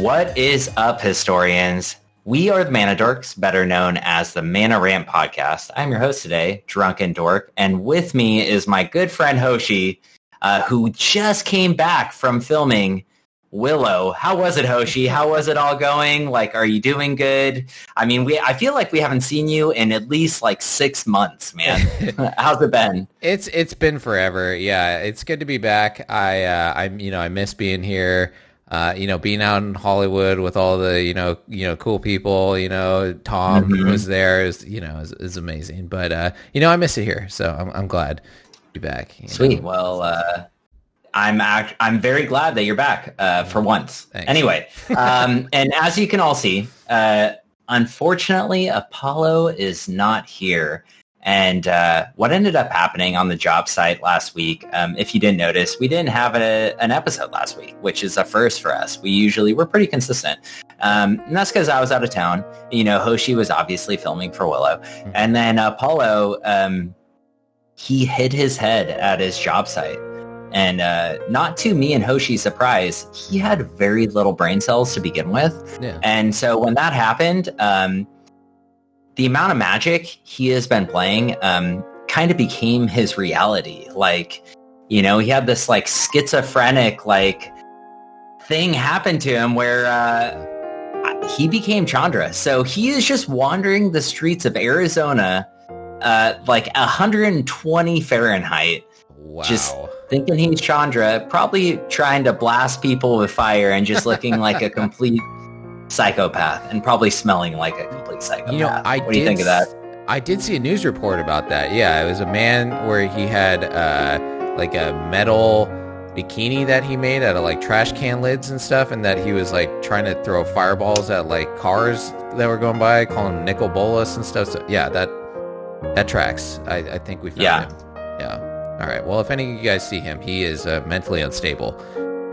What is up, historians? We are the Mana Dorks, better known as the Mana Rant podcast. I'm your host today, DrunkenDork, and with me is my good friend Hoshi, who just came back from filming Willow. How was it, Hoshi? How was it all going? Like, are you doing good? I mean, I feel like we haven't seen you in at least like 6 months, man. How's it been? It's been forever. Yeah, it's good to be back. I miss being here. Being out in Hollywood with all the cool people. Tom was there. Is amazing. But I miss it here, so I'm glad to be back. Sweet. Well, I'm very glad that you're back for once. Thanks. Anyway, and as you can all see, unfortunately, Apollo is not here. And what ended up happening on the job site last week, if you didn't notice, we didn't have an episode last week, which is a first for us. We're pretty consistent. And that's because I was out of town. Hoshi was obviously filming for Willow. And then Apollo, he hid his head at his job site. And not to me and Hoshi's surprise, he had very little brain cells to begin with. Yeah. And so when that happened, the amount of magic he has been playing kind of became his reality. Like, he had this like schizophrenic like thing happen to him where he became Chandra. So he is just wandering the streets of Arizona, like 120 Fahrenheit. Wow. Just thinking he's Chandra, probably trying to blast people with fire and just looking like a complete psychopath and probably smelling like a complete psychopath. What do you think of that? I did see a news report about that. Yeah, it was a man where he had like a metal bikini that he made out of like trash can lids and stuff, and that he was like trying to throw fireballs at like cars that were going by, calling them nickel bolas and stuff. So yeah, that tracks. I think we found him. Yeah. All right. Well, if any of you guys see him, he is mentally unstable,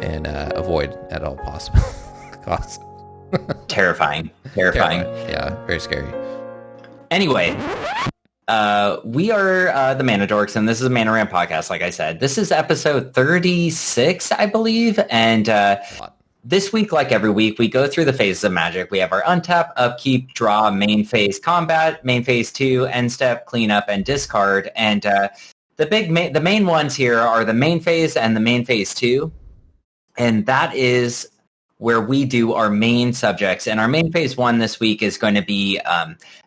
and avoid at all possible costs. Terrifying. Yeah, very scary. Anyway, we are the Mana Dorks, and this is a Mana Rant podcast, like I said. This is episode 36, I believe, and this week, like every week, we go through the phases of Magic. We have our Untap, Upkeep, Draw, Main Phase, Combat, Main Phase 2, End Step, Cleanup, and Discard, and the main ones here are the Main Phase and the Main Phase 2, and that is where we do our main subjects. And our main phase 1 this week is going to be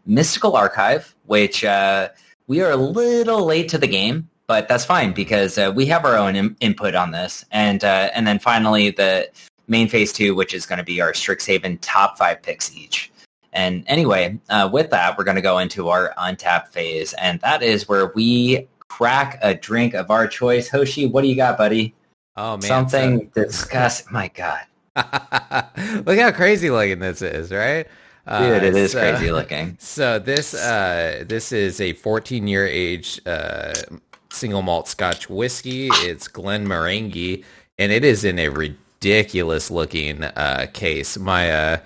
Mystical Archive, which we are a little late to the game, but that's fine because we have our own input on this. And then finally, the main phase 2, which is going to be our Strixhaven top 5 picks each. And anyway, with that, we're going to go into our Untap phase, and that is where we crack a drink of our choice. Hoshi, what do you got, buddy? Oh, man. Something disgusting. My God. Look how crazy looking this is, right? Dude, it is crazy looking. So this is a 14-year age single malt Scotch whiskey. It's Glenmorangie, and it is in a ridiculous looking case. My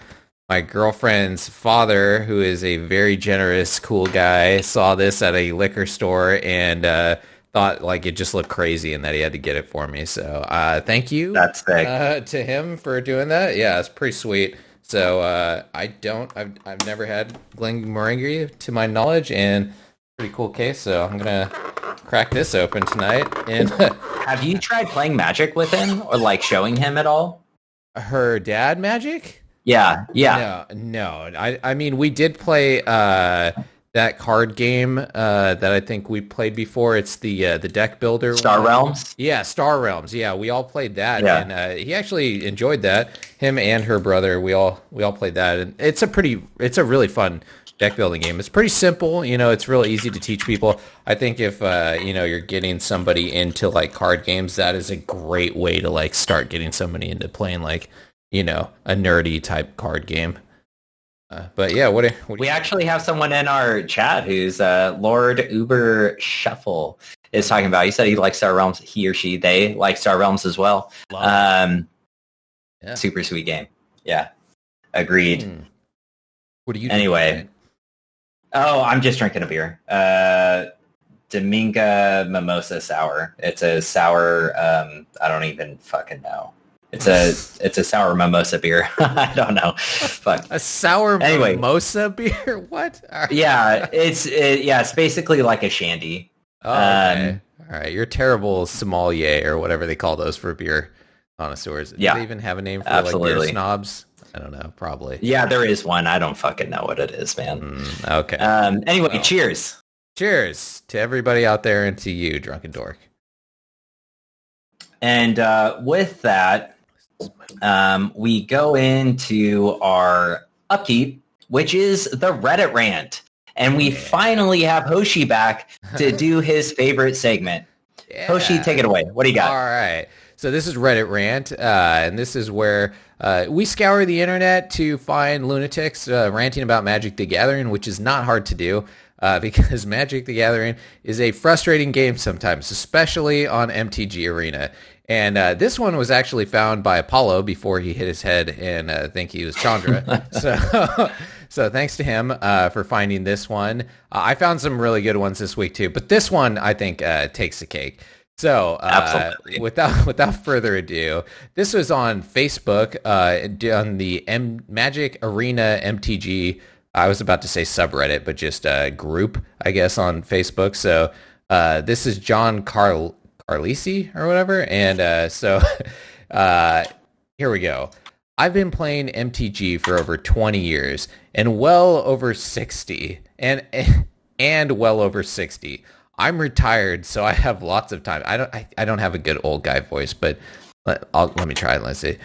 girlfriend's father, who is a very generous, cool guy, saw this at a liquor store and thought like it just looked crazy and that he had to get it for me. So thank you. That's sick. To him for doing that. Yeah, it's pretty sweet. So I've never had Glenmorangie to my knowledge, and pretty cool case. So I'm gonna crack this open tonight. And have you tried playing Magic with him or like showing him at all? Her dad Magic? Yeah. No. I mean, we did play that card game that I think we played before. It's the deck builder. Star Realms? Yeah, Star Realms. Yeah, we all played that. Yeah. And he actually enjoyed that. Him and her brother, we all played that. And it's a really fun deck building game. It's pretty simple. It's really easy to teach people. I think if you're getting somebody into like card games, that is a great way to like start getting somebody into playing like, a nerdy type card game. But yeah, what we actually have someone in our chat who's Lord Uber Shuffle is talking about. He said he likes Star Realms. He or she, they like Star Realms as well. Yeah. Super sweet game. Yeah, agreed. What are you anyway? Doing? Oh, I'm just drinking a beer. Dominga Mimosa Sour. It's a sour. I don't even fucking know. It's a sour mimosa beer. I don't know. Fuck. A sour mimosa beer? What? Yeah, it's basically like a shandy. Oh, okay. All right, you're terrible sommelier or whatever they call those for beer connoisseurs. Do they even have a name for like beer snobs? I don't know, probably. Yeah, there is one. I don't fucking know what it is, man. Okay. Anyway, cheers. Cheers to everybody out there and to you, DrunkenDork. And with that, we go into our upkeep, which is the Reddit rant. And we finally have Hoshi back to do his favorite segment. Yeah. Hoshi, take it away. What do you got? All right. So this is Reddit Rant, and this is where we scour the internet to find lunatics ranting about Magic the Gathering, which is not hard to do because Magic the Gathering is a frustrating game sometimes, especially on MTG Arena. And this one was actually found by Apollo before he hit his head and I think he was Chandra. So thanks to him for finding this one. I found some really good ones this week too, but this one I think takes the cake. So without further ado, this was on Facebook on the Magic Arena MTG. I was about to say subreddit, but just a group, I guess, on Facebook. So this is John Carlisi or whatever, and so here we go. I've been playing MTG for over 20 years and well over 60 and well over 60. I'm retired, so I have lots of time. I don't have a good old guy voice, but let me try it. Let's see.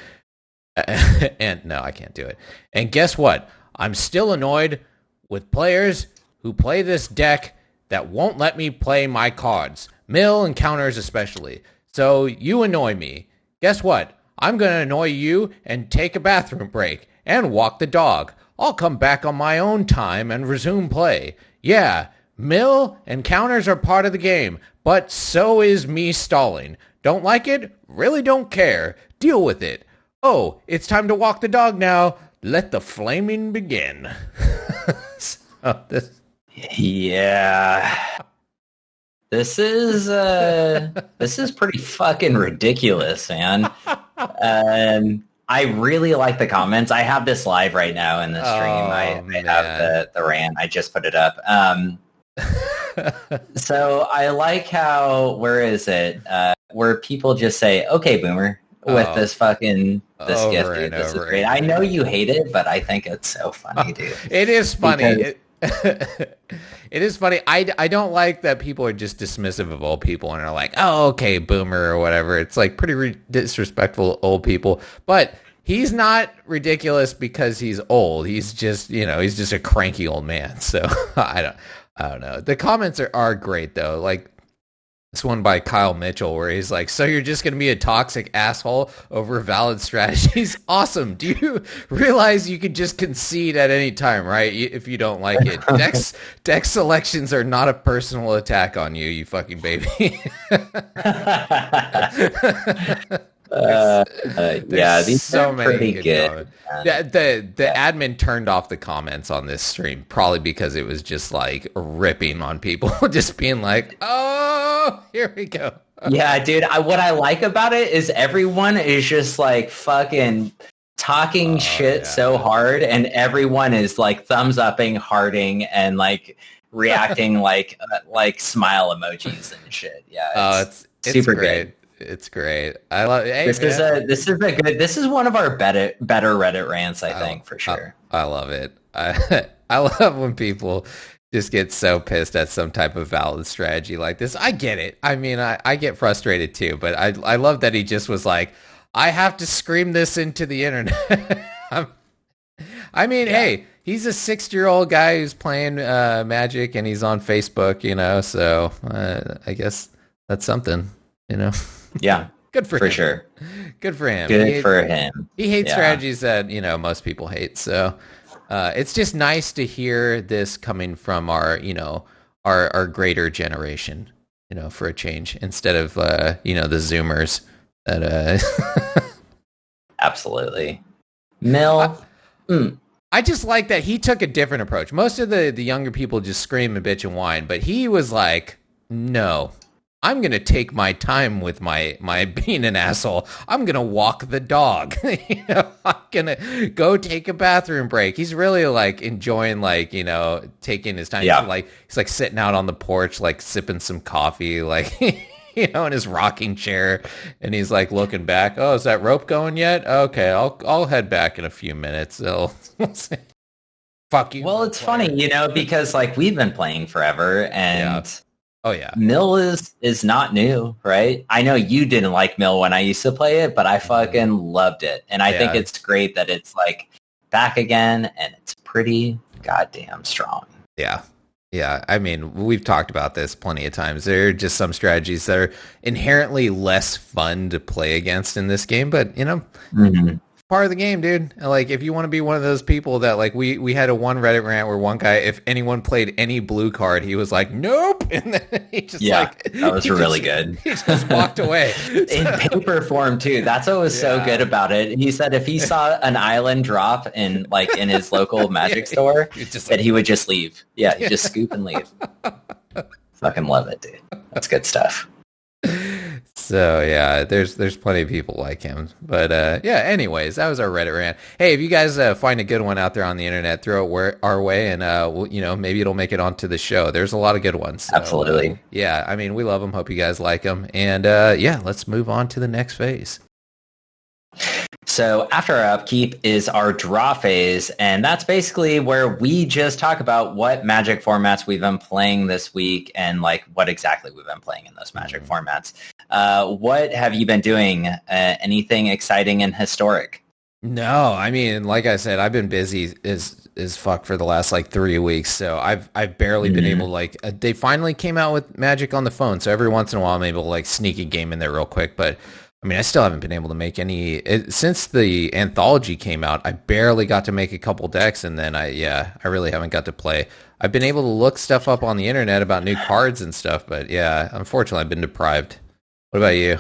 And no, I can't do it. And guess what? I'm still annoyed with players who play this deck that won't let me play my cards, mill and counters especially. So you annoy me. Guess what? I'm going to annoy you and take a bathroom break and walk the dog. I'll come back on my own time and resume play. Yeah, mill and counters are part of the game, but so is me stalling. Don't like it? Really don't care. Deal with it. Oh, it's time to walk the dog now. Let the flaming begin. Yeah. This is pretty fucking ridiculous, man. I really like the comments. I have this live right now in the stream. I have the rant. I just put it up. So I like how, where is it? Where people just say, okay, boomer, with this gift, dude. This is great. I know you hate it, but I think it's so funny, dude. It is funny. It is funny. I don't like that people are just dismissive of old people and are like, oh, okay, boomer or whatever. It's like pretty disrespectful to old people. But he's not ridiculous because he's old. He's just, he's just a cranky old man. So I don't know. The comments are great though. Like this one by Kyle Mitchell where he's like, so you're just going to be a toxic asshole over valid strategies? Awesome. Do you realize you could just concede at any time, right? If you don't like it. Deck selections are not a personal attack on you, you fucking baby. These so are many pretty good. The admin turned off the comments on this stream probably because it was just like ripping on people, just being like, oh, here we go. Yeah, dude. What I like about it is everyone is just like fucking talking shit so hard, and everyone is like thumbs upping, hearting, and like reacting like smile emojis and shit. Yeah, it's super great. good. It's great. I love it. Hey, this is one of our better Reddit rants, I think, for sure. I love it. I love when people just get so pissed at some type of valid strategy like this. I get it. I mean, I get frustrated too, but I love that he just was like, I have to scream this into the internet. Hey, he's a 60-year-old guy who's playing Magic and he's on Facebook, so I guess that's something, Yeah. Good for him. For sure. Good for him. Good for him. He hates strategies that, most people hate. So it's just nice to hear this coming from our greater generation, for a change instead of, the Zoomers that, Absolutely. Mill. I just like that he took a different approach. Most of the younger people just scream and bitch and whine, but he was like, no, I'm going to take my time with my being an asshole. I'm going to walk the dog. I'm going to go take a bathroom break. He's really like enjoying like, taking his time. Yeah. He's like sitting out on the porch, like sipping some coffee, like, in his rocking chair. And he's like looking back. Oh, is that rope going yet? Okay, I'll head back in a few minutes. Fuck you. Well, it's funny, because like we've been playing forever and... Yeah. Oh yeah, Mill is not new, right? I know you didn't like Mill when I used to play it, but I fucking loved it, and I think it's great that it's like back again, and it's pretty goddamn strong. Yeah. I mean, we've talked about this plenty of times. There are just some strategies that are inherently less fun to play against in this game, but part of the game, dude. Like, if you want to be one of those people that, like, we had one Reddit rant where one guy, if anyone played any blue card, he was like, nope, and then he just that was really good. He just walked away in paper form too. That's what was so good about it. He said if he saw an island drop in his local Magic store, that he would just leave. Yeah, he'd just scoop and leave. Fucking love it, dude. That's good stuff. So yeah, there's plenty of people like him, but anyways, that was our Reddit rant. Hey, if you guys find a good one out there on the internet, throw it our way, and maybe it'll make it onto the show. There's a lot of good ones. So, absolutely. I mean, we love them. Hope you guys like them, and let's move on to the next phase. So after our upkeep is our draw phase, and that's basically where we just talk about what Magic formats we've been playing this week and like what exactly we've been playing in those Magic formats. What have you been doing? Anything exciting and historic? No, I mean, like I said, I've been busy as fuck for the last like 3 weeks, so I've barely been able to they finally came out with Magic on the phone, so every once in a while I'm able to like sneak a game in there real quick, but I mean, I still haven't been able to make any since the anthology came out. I barely got to make a couple decks, and then I really haven't got to play. I've been able to look stuff up on the internet about new cards and stuff, but unfortunately, I've been deprived. What about you?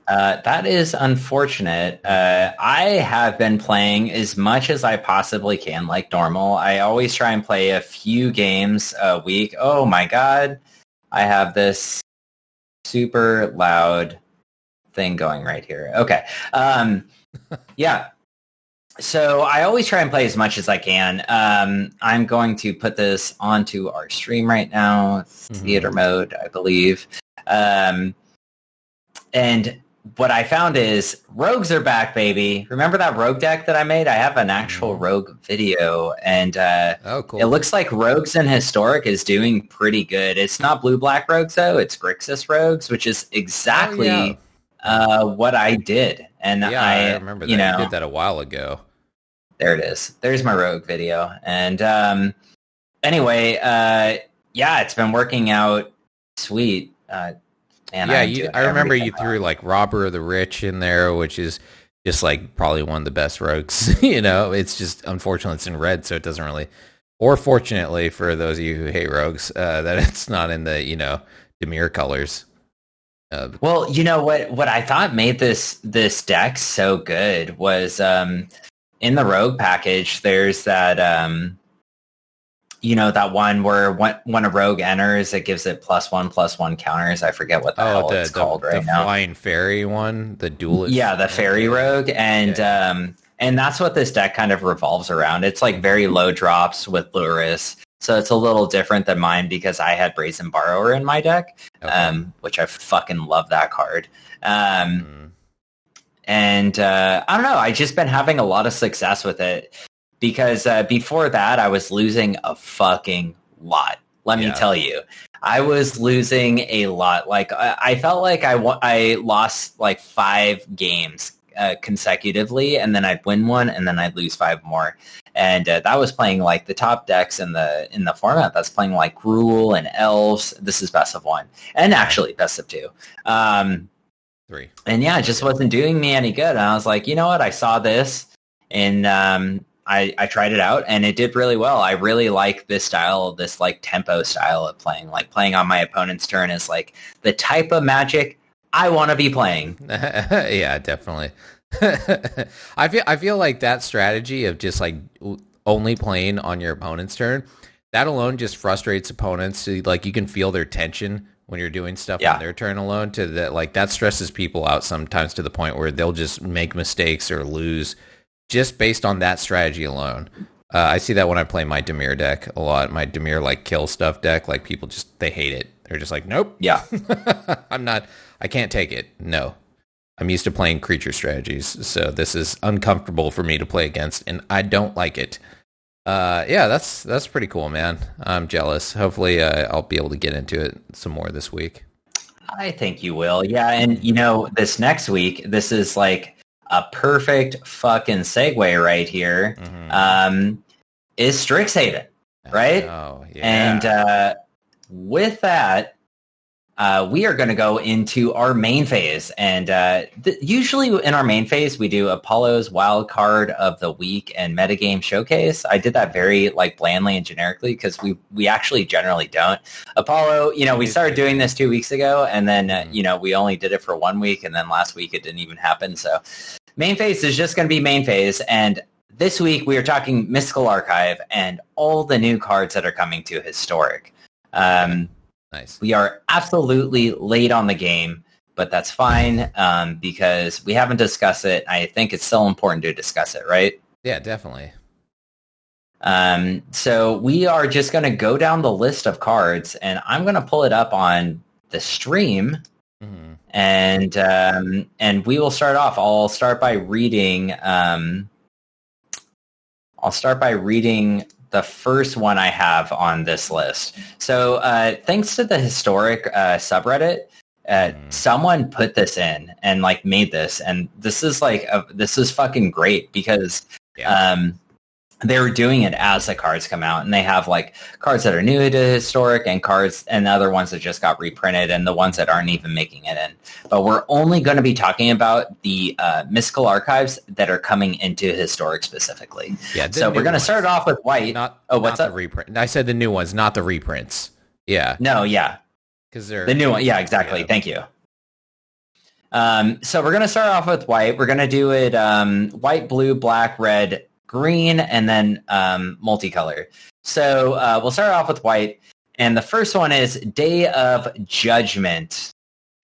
That is unfortunate. I have been playing as much as I possibly can, like normal. I always try and play a few games a week. Oh my god, I have this super loud thing going right here. Okay. So I always try and play as much as I can. I'm going to put this onto our stream right now. Theater mode, I believe. And what I found is rogues are back, baby. Remember that rogue deck that I made? I have an actual rogue video, and cool. It looks like rogues in historic is doing pretty good. It's not blue-black rogues, though. It's Grixis rogues, which is exactly what I did. And I remember that. You did that a while ago. There it is. There's my rogue video. And anyway, it's been working out sweet. I remember you threw like Robber of the Rich in there, which is just like probably one of the best rogues. It's just unfortunately it's in red, so it doesn't really. Or fortunately for those of you who hate rogues, that it's not in the Dimir colors. Well, you know what I thought made this deck so good was in the rogue package. There's that that one where when a rogue enters, it gives it +1/+1 counters. I forget what the hell it's called right now. The flying fairy one, the duelist. Yeah, the fairy rogue, and that's what this deck kind of revolves around. It's like very low drops with Luris. So it's a little different than mine because I had Brazen Borrower in my deck, which I fucking love that card. And I don't know, I've just been having a lot of success with it because before that I was losing a fucking lot. Let me tell you, I was losing a lot. Like I felt like I lost like 5 games consecutively, and then I'd win one, and then I'd lose 5 more. And that was playing like the top decks in the format. That's playing like Gruul and Elves. This is best of 1, and actually best of 2. 3. And it just wasn't doing me any good. And I was like, you know what? I saw this, and I tried it out, and it did really well. I really like this style, this like tempo style of playing. Like playing on my opponent's turn is like the type of Magic I want to be playing. Yeah, definitely. I feel like that strategy of just like only playing on your opponent's turn, that alone just frustrates opponents. So, like you can feel their tension when you're doing stuff on their turn alone. To that, like that stresses people out sometimes to the point where they'll just make mistakes or lose just based on that strategy alone. I see that when I play my Dimir deck a lot. My Dimir like kill stuff deck, like people just they hate it. They're just like, nope. Yeah, I can't take it. No. I'm used to playing creature strategies, so this is uncomfortable for me to play against, and I don't like it. That's pretty cool, man. I'm jealous. Hopefully, I'll be able to get into it some more this week. I think you will. Yeah, and this next week, this is like a perfect fucking segue right here. Is Strixhaven, right? Oh, yeah. And with that, we are going to go into our main phase. And usually in our main phase, we do Apollo's Wildcard of the Week and Metagame Showcase. I did that very blandly and generically because we actually generally don't. Apollo, we started doing this 2 weeks ago, and then, we only did it for 1 week, and then last week it didn't even happen. So main phase is just going to be main phase. And this week we are talking Mystical Archive and all the new cards that are coming to Historic. Nice. We are absolutely late on the game, but that's fine because we haven't discussed it. I think it's still important to discuss it, right? Yeah, definitely. So we are just going to go down the list of cards, and I'm going to pull it up on the stream, and we will start off. I'll start by reading. The first one I have on this list. So thanks to the Historic subreddit, someone put this in and made this. And this is this is fucking great because they were doing it as the cards come out. And they have cards that are new to Historic and cards and other ones that just got reprinted and the ones that aren't even making it in. But we're only going to be talking about the Mystical Archives that are coming into Historic specifically. Yeah. So we're going to start off with white. What's up? The reprint. I said the new ones, not the reprints. Yeah. No, yeah. Because they're the new one. Yeah, exactly. Yeah. Thank you. So we're going to start off with white. We're going to do it white, blue, black, red, green, and then multicolor. So we'll start off with white. And the first one is Day of Judgment.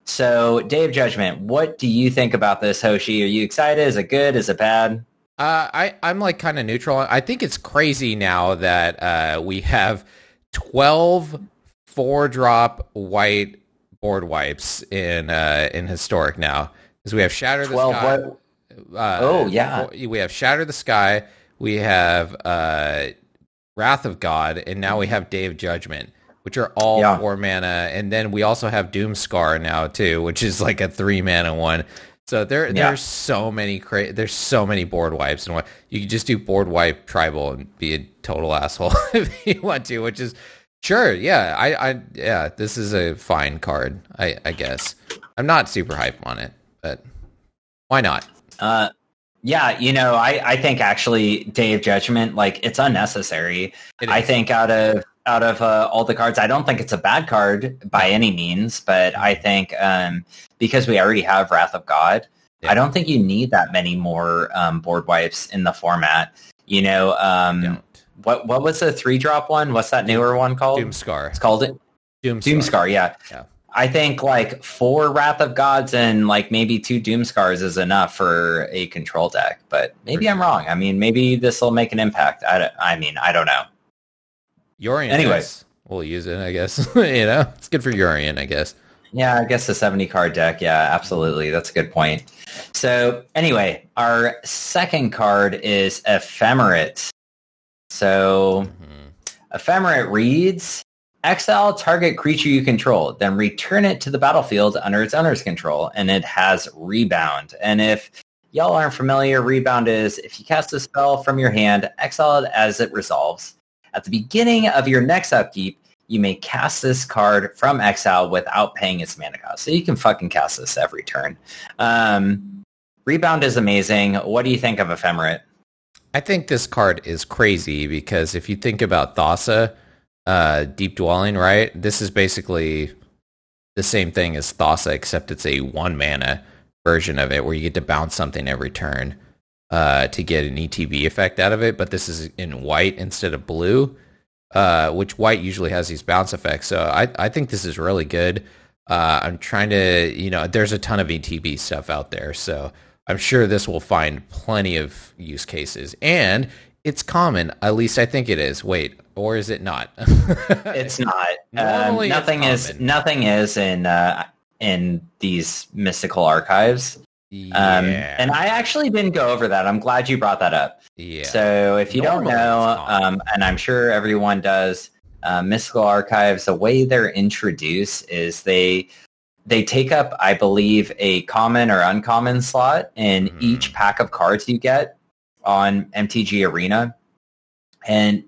So Day of Judgment, what do you think about this, Hoshi? Are you excited? Is it good? Is it bad? I'm kind of neutral. I think it's crazy now that we have 12 4-drop white board wipes in Historic now. Because we have Shatter the Sky. We have Shatter the Sky, we have Wrath of God, and now we have Day of Judgment, which are all 4 mana, and then we also have Doomscar now too, which is a 3 mana one. So there's so many there's so many board wipes, and you can just do board wipe tribal and be a total asshole if you want to, which is sure, yeah, this is a fine card, I guess. I'm not super hyped on it, but why not? I think actually Day of Judgment, it's unnecessary. I think out of all the cards, I don't think it's a bad card by any means, but I think because we already have Wrath of God, I don't think you need that many more board wipes in the format. What was the 3-drop one? What's that newer one called? Doomscar. It's called it Doomscar. Yeah. I think 4 Wrath of Gods and maybe 2 Doomscars is enough for a control deck, but maybe I'm wrong. I mean, maybe this will make an impact. I don't know. Yorion. Anyway, we'll use it, I guess. It's good for Yorion, I guess. Yeah, I guess the 70 card deck. Yeah, absolutely. That's a good point. So anyway, our second card is Ephemerate. So Ephemerate reads, exile target creature you control, then return it to the battlefield under its owner's control, and it has Rebound. And if y'all aren't familiar, Rebound is if you cast a spell from your hand, exile it as it resolves. At the beginning of your next upkeep, you may cast this card from exile without paying its mana cost. So you can fucking cast this every turn. Rebound is amazing. What do you think of Ephemerate? I think this card is crazy because if you think about Thassa, Deep Dwelling, right? This is basically the same thing as Thassa, except it's a 1 mana version of it where you get to bounce something every turn to get an ETB effect out of it, but this is in white instead of blue. which white usually has these bounce effects. So I think this is really good. I'm trying to, there's a ton of ETB stuff out there, so I'm sure this will find plenty of use cases. And it's common, at least I think it is. Wait, or is it not? It's not. Nothing is in these mystical archives. Yeah. And I actually didn't go over that. I'm glad you brought that up. Yeah. So if you don't know, and I'm sure everyone does, mystical archives, the way they're introduced is they take up, I believe, a common or uncommon slot in each pack of cards you get on MTG Arena. And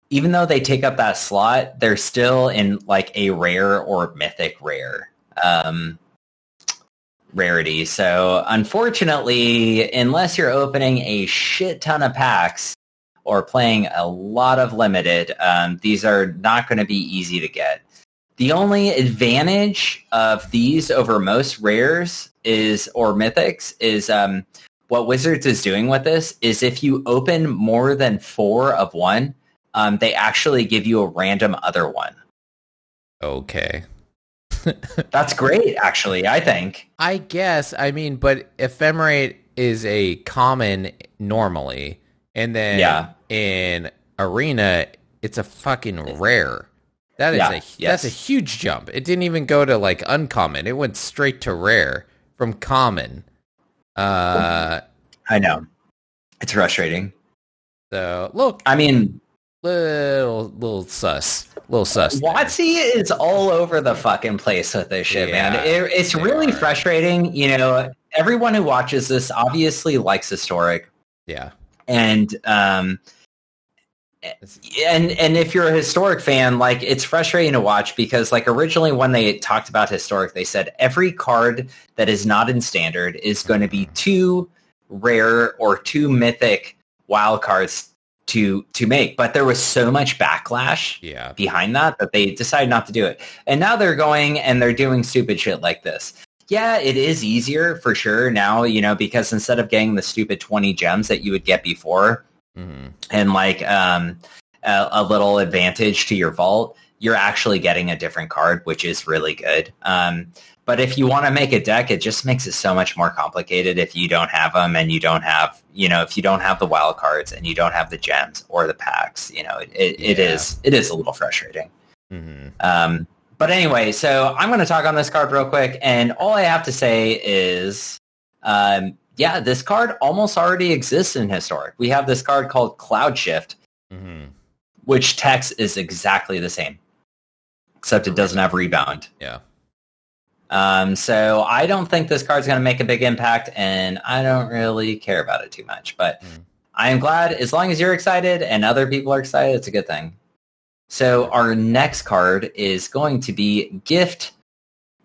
even though they take up that slot, they're still in like a rare or mythic rare rarity. So unfortunately, unless you're opening a shit ton of packs or playing a lot of limited, these are not going to be easy to get. The only advantage of these over most rares or mythics is what Wizards is doing with this is if you open more than 4 of one, they actually give you a random other one. Okay. That's great, actually, I think. I guess. I mean, but Ephemerate is a common normally, and then in Arena, it's a fucking rare. That's a huge jump. It didn't even go to like uncommon. It went straight to rare from common. I know. It's frustrating. So look, I mean, little sus. WotC is all over the fucking place with this shit, man. It's really frustrating. Everyone who watches this obviously likes Historic. Yeah. And if you're a Historic fan, like, it's frustrating to watch because, like, originally when they talked about Historic, they said every card that is not in Standard is going to be 2 rare or 2 mythic wild cards to make, but there was so much backlash behind that they decided not to do it. And now they're going and they're doing stupid shit like this. Yeah, it is easier for sure now, because instead of getting the stupid 20 gems that you would get before and like a little advantage to your vault, you're actually getting a different card, which is really good. But if you want to make a deck, it just makes it so much more complicated if you don't have them and you don't have, if you don't have the wild cards and you don't have the gems or the packs, it is a little frustrating. But anyway, so I'm going to talk on this card real quick. And all I have to say is, this card almost already exists in Historic. We have this card called Cloud Shift, which text is exactly the same, except it doesn't have Rebound. Yeah. So I don't think this card's going to make a big impact, and I don't really care about it too much. But I am glad, as long as you're excited and other people are excited, it's a good thing. So our next card is going to be Gift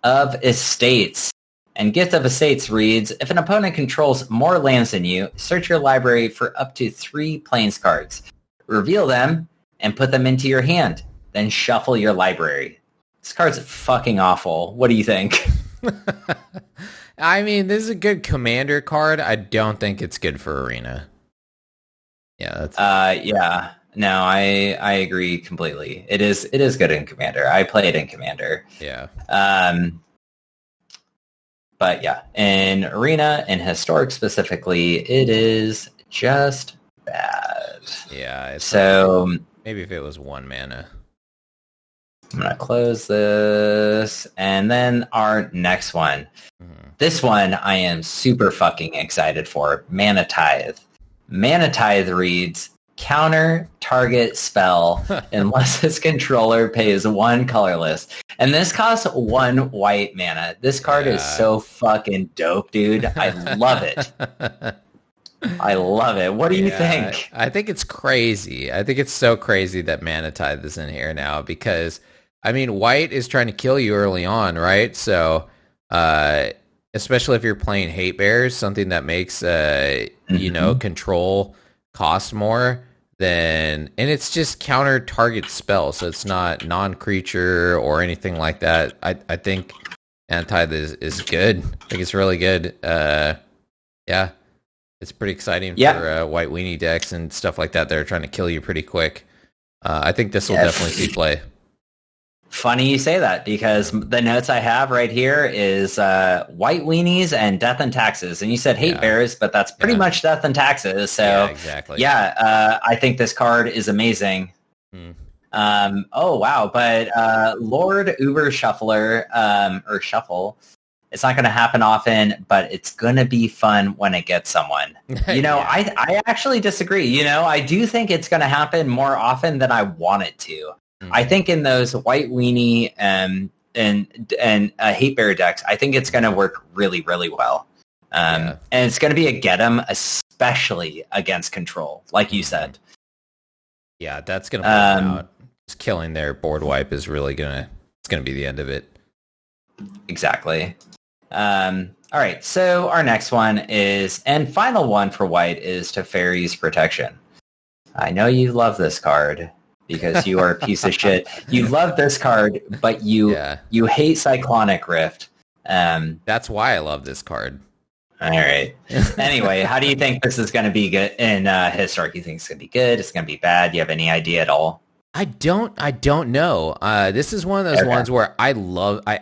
of Estates. And Gift of Estates reads, if an opponent controls more lands than you, search your library for up to 3 Plains cards. Reveal them and put them into your hand. Then shuffle your library. This card's fucking awful. What do you think? I mean, this is a good commander card. I don't think it's good for Arena. Yeah. Yeah. No, I agree completely. It is good in Commander. I play it in Commander. Yeah. But yeah, in Arena and Historic specifically, it is just bad. Yeah. So maybe if it was 1 mana. I'm going to close this. And then our next one. This one I am super fucking excited for. Mana Tithe. Mana Tithe reads, counter target spell unless its controller pays 1 colorless. And this costs 1 white mana. This card is so fucking dope, dude. I love it. I love it. What do you think? I think it's crazy. I think it's so crazy that Mana Tithe is in here now because, I mean, white is trying to kill you early on, right? So, especially if you're playing Hate Bears, something that makes, control cost more, and it's just counter target spell, so it's not non-creature or anything like that. I think Mana Tithe is good. I think it's really good. It's pretty exciting for white weenie decks and stuff like that. They're trying to kill you pretty quick. I think this will definitely see play. Funny you say that, because the notes I have right here is white weenies and death and taxes. And you said hate bears, but that's pretty much death and taxes. So exactly. I think this card is amazing. Oh, wow. But Lord Uber Shuffler, or Shuffle, it's not going to happen often, but it's going to be fun when it gets someone. You know, I actually disagree. I do think it's going to happen more often than I want it to. I think in those white weenie and hate bear decks, I think it's going to work really, really well. And it's going to be a get 'em, especially against control, like you said. Yeah, that's going to play out. Just killing their board wipe is really it's going to be the end of it. Exactly. All right, so our next one is, and final one for white, is Teferi's Protection. I know you love this card because you are a piece of shit. You love this card, but you hate Cyclonic Rift. That's why I love this card. All right. Anyway, how do you think this is going to be good in Historic? You think it's going to be good? It's going to be bad? Do you have any idea at all? I don't know. This is one of those ones where I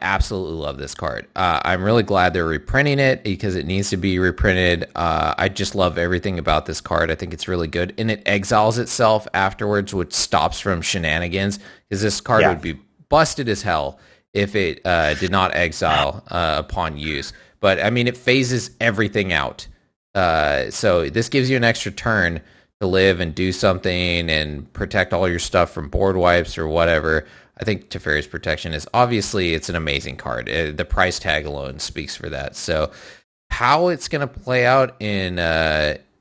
absolutely love this card. I'm really glad they're reprinting it because it needs to be reprinted. I just love everything about this card. I think it's really good. And it exiles itself afterwards, which stops from shenanigans, because this card would be busted as hell if it did not exile upon use. But, I mean, it phases everything out. So this gives you an extra turn to live and do something and protect all your stuff from board wipes or whatever. I think Teferi's Protection is it's an amazing card. The price tag alone speaks for that. So how it's going to play out in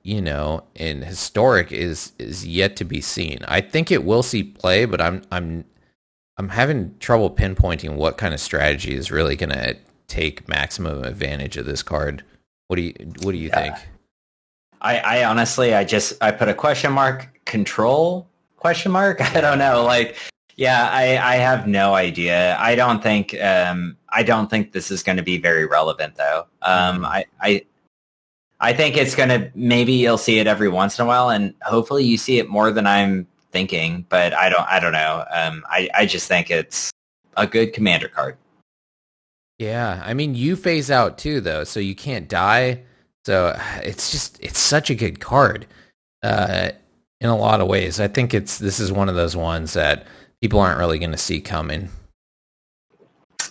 in Historic is yet to be seen. I think it will see play, but I'm having trouble pinpointing what kind of strategy is really going to take maximum advantage of this card. What do you think? I honestly, I put a question mark, control question mark. I don't know. I have no idea. I don't think this is going to be very relevant though. I think it's going to, maybe you'll see it every once in a while, and hopefully you see it more than I'm thinking, but I don't know. I just think it's a good commander card. Yeah. I mean, you phase out too though, so you can't die. So it's such a good card in a lot of ways. I think this is one of those ones that people aren't really going to see coming.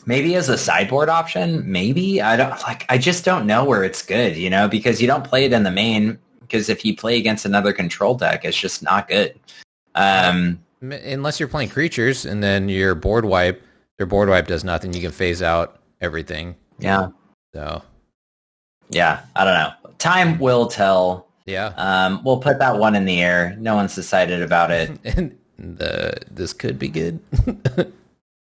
Maybe as a sideboard option, maybe. I just don't know where it's good, because you don't play it in the main, because if you play against another control deck, it's just not good. Unless you're playing creatures and then their board wipe does nothing, you can phase out everything. Yeah. So yeah, I don't know. Time will tell. Yeah. We'll put that one in the air. No one's decided about it. And this could be good.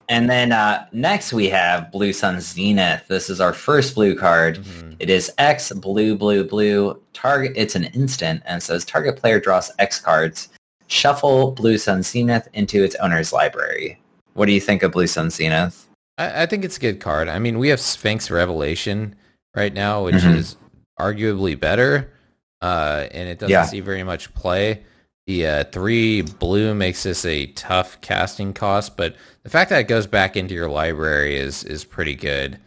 And then next we have Blue Sun Zenith. This is our first blue card. Mm-hmm. It is X blue, blue, blue. Target. It's an instant, and it says target player draws X cards. Shuffle Blue Sun Zenith into its owner's library. What do you think of Blue Sun Zenith? I think it's a good card. I mean, we have Sphinx Revelation right now, which is arguably better, and it doesn't see very much play. The 3 blue makes this a tough casting cost, but the fact that it goes back into your library is pretty good.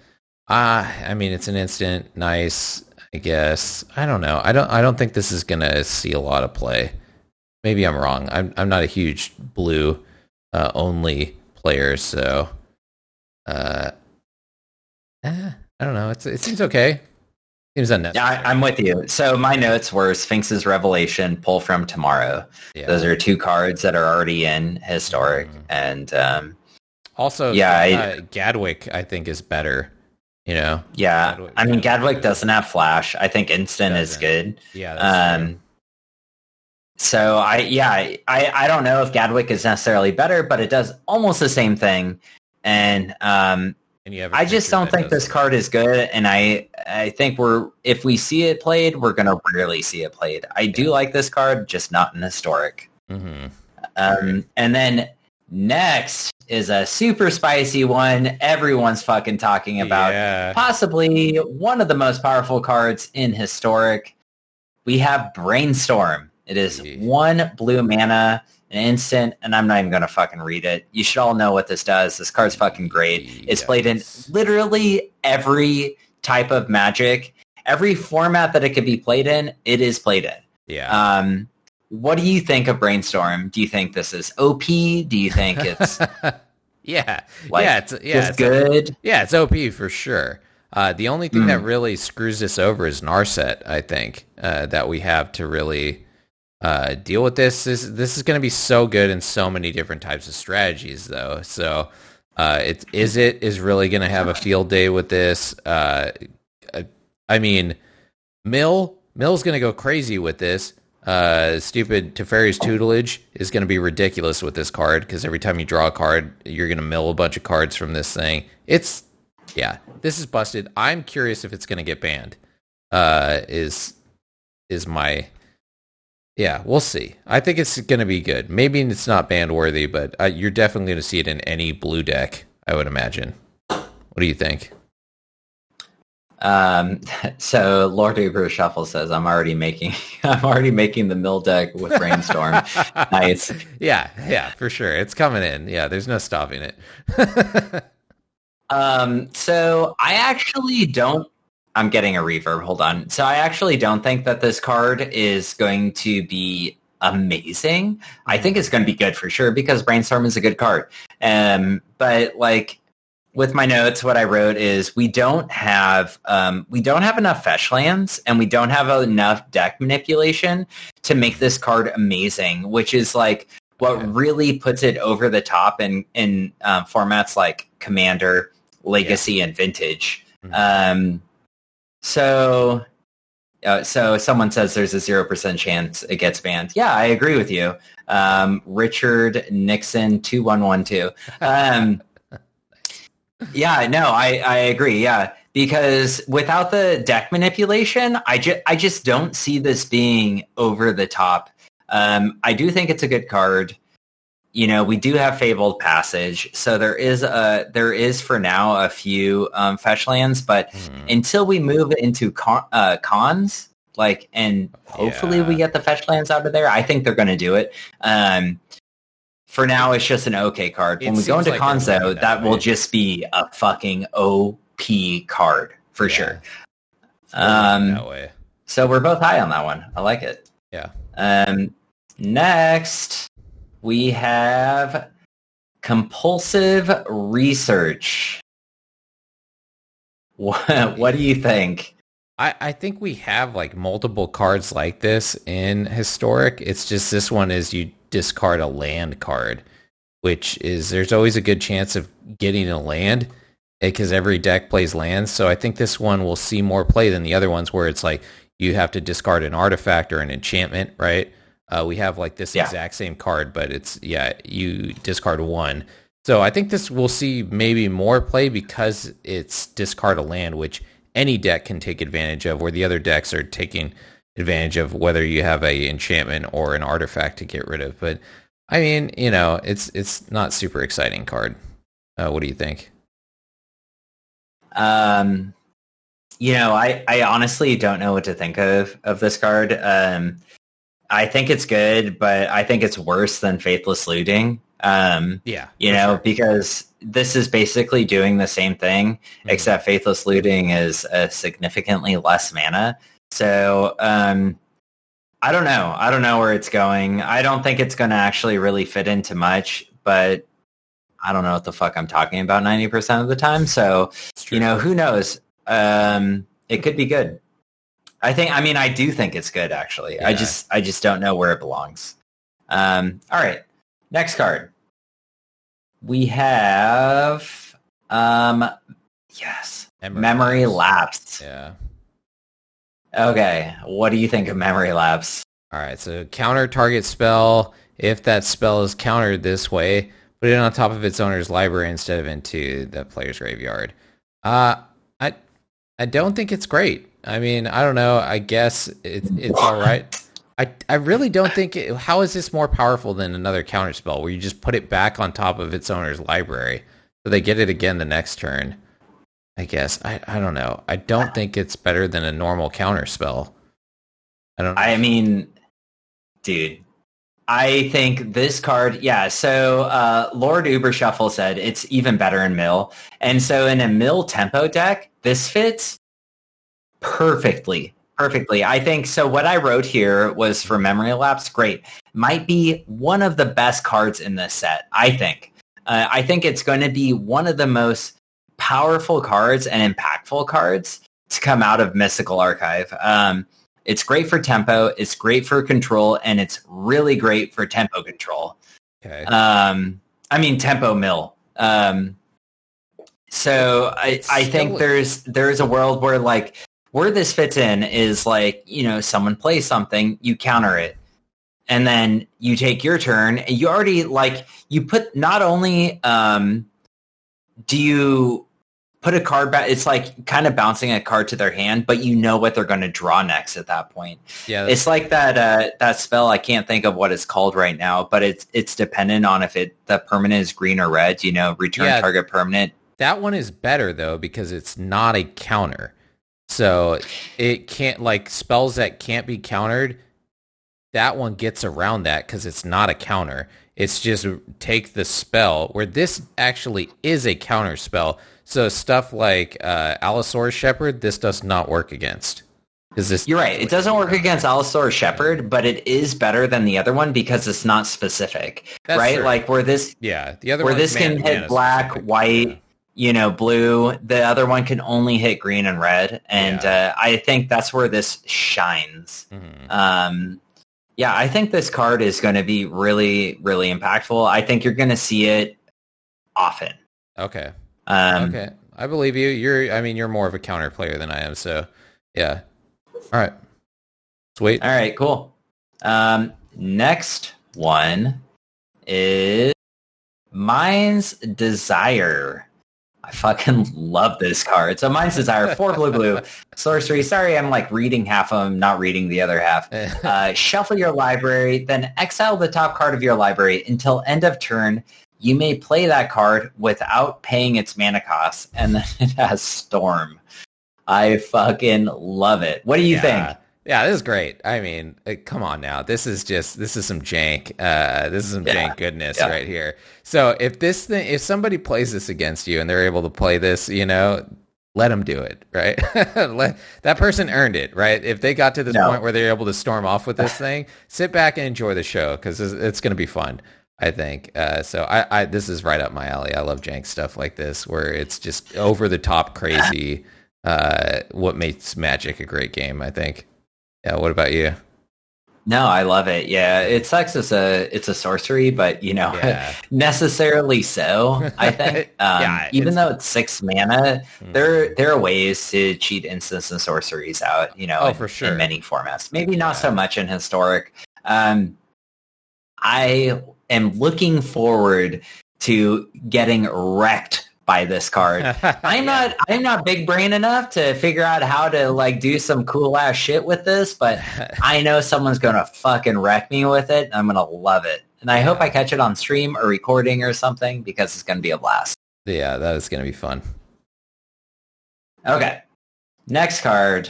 I mean, it's an instant, nice, I guess. I don't know. I don't think this is gonna see a lot of play. Maybe I'm wrong. I'm not a huge blue only player, so I don't know. It seems okay. Seems unnecessary. Yeah, I'm with you. So my notes were Sphinx's Revelation, pull from Tomorrow. Yeah. Those are 2 cards that are already in Historic. And also, Gadwick, I think, is better. Yeah, Gadwick, I mean, Gadwick doesn't have Flash. I think Instant is good. Yeah, that's true. So I don't know if Gadwick is necessarily better, but it does almost the same thing. And I just don't think this card is good, and I think if we see it played, we're going to rarely see it played. I do like this card, just not in Historic. Mm-hmm. And then next is a super spicy one everyone's fucking talking about. Yeah. Possibly one of the most powerful cards in Historic. We have Brainstorm. It is 1 blue mana, an instant, and I'm not even going to fucking read it. You should all know what this does. This card's fucking great. It's played in literally every type of Magic. Every format that it could be played in, it is played in. Yeah. What do you think of Brainstorm? Do you think this is OP? Do you think it's it's good? It's OP for sure. The only thing that really screws this over is Narset, I think, that we have to really deal with this. This is going to be so good in so many different types of strategies, though. So is really going to have a field day with this? I mean, Mill's going to go crazy with this. Stupid Teferi's Tutelage is going to be ridiculous with this card, because every time you draw a card, you're going to mill a bunch of cards from this thing. This is busted. I'm curious if it's going to get banned. We'll see. I think it's going to be good. Maybe it's not banned worthy, but you're definitely going to see it in any blue deck, I would imagine. What do you think? So Lord Uber Shuffle says, I'm already making the mill deck with Brainstorm. Nice. Yeah, for sure. It's coming in. Yeah, there's no stopping it. So I actually don't, I'm getting a reverb. Hold on. So I actually don't think that this card is going to be amazing. I think it's going to be good for sure, because Brainstorm is a good card. But like, with my notes, what I wrote is we don't have enough fetch lands, and we don't have enough deck manipulation to make this card amazing, which is like what really puts it over the top in formats like Commander, Legacy, and Vintage. So someone says there's a 0% chance it gets banned. Yeah, I agree with you. Richard Nixon 2112. Yeah, no, I agree. Yeah, because without the deck manipulation, I just don't see this being over the top. I do think it's a good card. You know, we do have Fabled Passage, so there is for now a few fetch lands, but until we move into cons, like, and hopefully we get the fetch lands out of there, I think they're going to do it. For now, it's just an okay card. When we go into cons, though, that will just be a fucking OP card for sure. That way. So we're both high on that one. I like it. Yeah. Next, we have Compulsive Research. What do you think? I think we have like multiple cards like this in Historic. It's just this one is you discard a land card, which is there's always a good chance of getting a land because every deck plays lands. So I think this one will see more play than the other ones where it's like you have to discard an artifact or an enchantment, right? We have like this exact same card, but it's you discard one. So I think this will see maybe more play because it's discard a land, which any deck can take advantage of, where the other decks are taking advantage of whether you have a enchantment or an artifact to get rid of. But I mean, you know, it's not super exciting card. What do you think? You know, I honestly don't know what to think of this card. I think it's good, but I think it's worse than Faithless Looting. You know, because this is basically doing the same thing, except Faithless Looting is significantly less mana. So I don't know. I don't know where it's going. I don't think it's going to actually really fit into much, but I don't know what the fuck I'm talking about 90% of the time. So, you know, who knows? It could be good. I do think it's good, actually. Yeah. I just don't know where it belongs. All right. Next card. We have Memory Lapse. Yeah. Okay. What do you think of Memory Lapse? All right. So counter target spell. If that spell is countered this way, put it on top of its owner's library instead of into the player's graveyard. I don't think it's great. I mean, I don't know. I guess it's all right. I really don't think how is this more powerful than another counter spell where you just put it back on top of its owner's library so they get it again the next turn? I guess. I don't know. I don't think it's better than a normal counter spell. I don't know. I mean, Dude, I think this card, so Lord Ubershuffle said it's even better in mill. And so in a mill tempo deck, this fits perfectly. I think, so what I wrote here was for Memory Lapse, great. Might be one of the best cards in this set, I think. I think it's going to be one of the most powerful cards and impactful cards to come out of Mystical Archive. It's great for tempo, it's great for control, and it's really great for tempo control. Okay. Tempo mill. So I think there's a world where like where this fits in is like, you know, someone plays something, you counter it, and then you take your turn. And you already like you put not only do you put a card back, it's like kind of bouncing a card to their hand, but you know what they're going to draw next at that point. Yeah, it's like that spell. I can't think of what it's called right now, but it's dependent on if the permanent is green or red. You know, return target permanent. That one is better though because it's not a counter, so it can't like spells that can't be countered. That one gets around that because it's not a counter. It's just take the spell, where this actually is a counter spell. So stuff like Allosaurus Shepherd, this does not work against. You're right. It doesn't work against Allosaurus Shepherd, but it is better than the other one because it's not specific. That's right? True. Like where this the other where this can hit black, specific. White, blue. The other one can only hit green and red. And I think that's where this shines. Mm-hmm. I think this card is going to be really, really impactful. I think you're going to see it often. Okay. Okay. I believe you. You're more of a counter player than I am. So, yeah. All right. Sweet. All right. Cool. Next one is Mind's Desire. I fucking love this card. So Mind's Desire, 4 blue, sorcery. Sorry, I'm like reading half of them, not reading the other half. Shuffle your library, then exile the top card of your library until end of turn. You may play that card without paying its mana cost, and then it has Storm. I fucking love it. What do you think? Yeah, this is great. I mean, come on now. This is some jank. This is some jank goodness right here. So if somebody plays this against you and they're able to play this, let them do it, right? That person earned it, right? If they got to this point where they're able to storm off with this thing, sit back and enjoy the show because it's going to be fun, I think. So I this is right up my alley. I love jank stuff like this where it's just over the top crazy. What makes Magic a great game, I think. Yeah, what about you? No, I love it. Yeah, it sucks. It's a sorcery, but necessarily so. I think. Even though it's 6 mana, there are ways to cheat instants and sorceries out. For sure. In many formats. Maybe not so much in Historic. I am looking forward to getting wrecked by this card. I'm not big brain enough to figure out how to like do some cool ass shit with this, but I know someone's gonna fucking wreck me with it. And I'm gonna love it, and I hope I catch it on stream or recording or something because it's gonna be a blast. Yeah, that is gonna be fun. Okay, next card,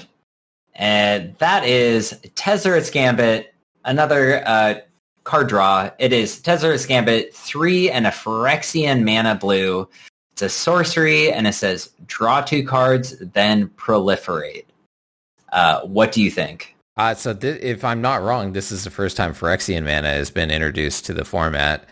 and that is Tezzeret's Gambit. Another card draw. It is Tezzeret's Gambit, 3 and a Phyrexian mana blue. It's a sorcery, and it says, draw 2 cards, then proliferate. What do you think? If I'm not wrong, this is the first time Phyrexian mana has been introduced to the format.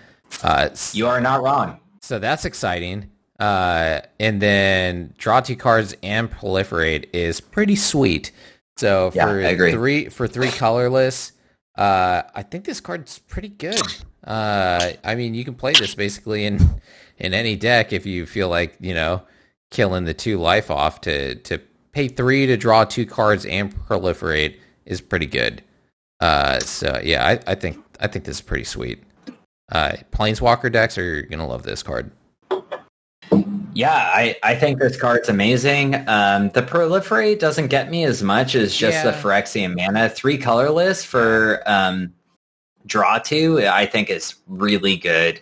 You are not wrong. So that's exciting. And then draw 2 cards and proliferate is pretty sweet. So for 3 colorless, I think this card's pretty good. You can play this basically in any deck if you feel like, killing the 2 life off to pay 3 to draw 2 cards and proliferate is pretty good. I think this is pretty sweet. Planeswalker decks are going to love this card. Yeah, I think this card's amazing. The proliferate doesn't get me as much as just the Phyrexian mana. 3 colorless for draw 2, I think is really good.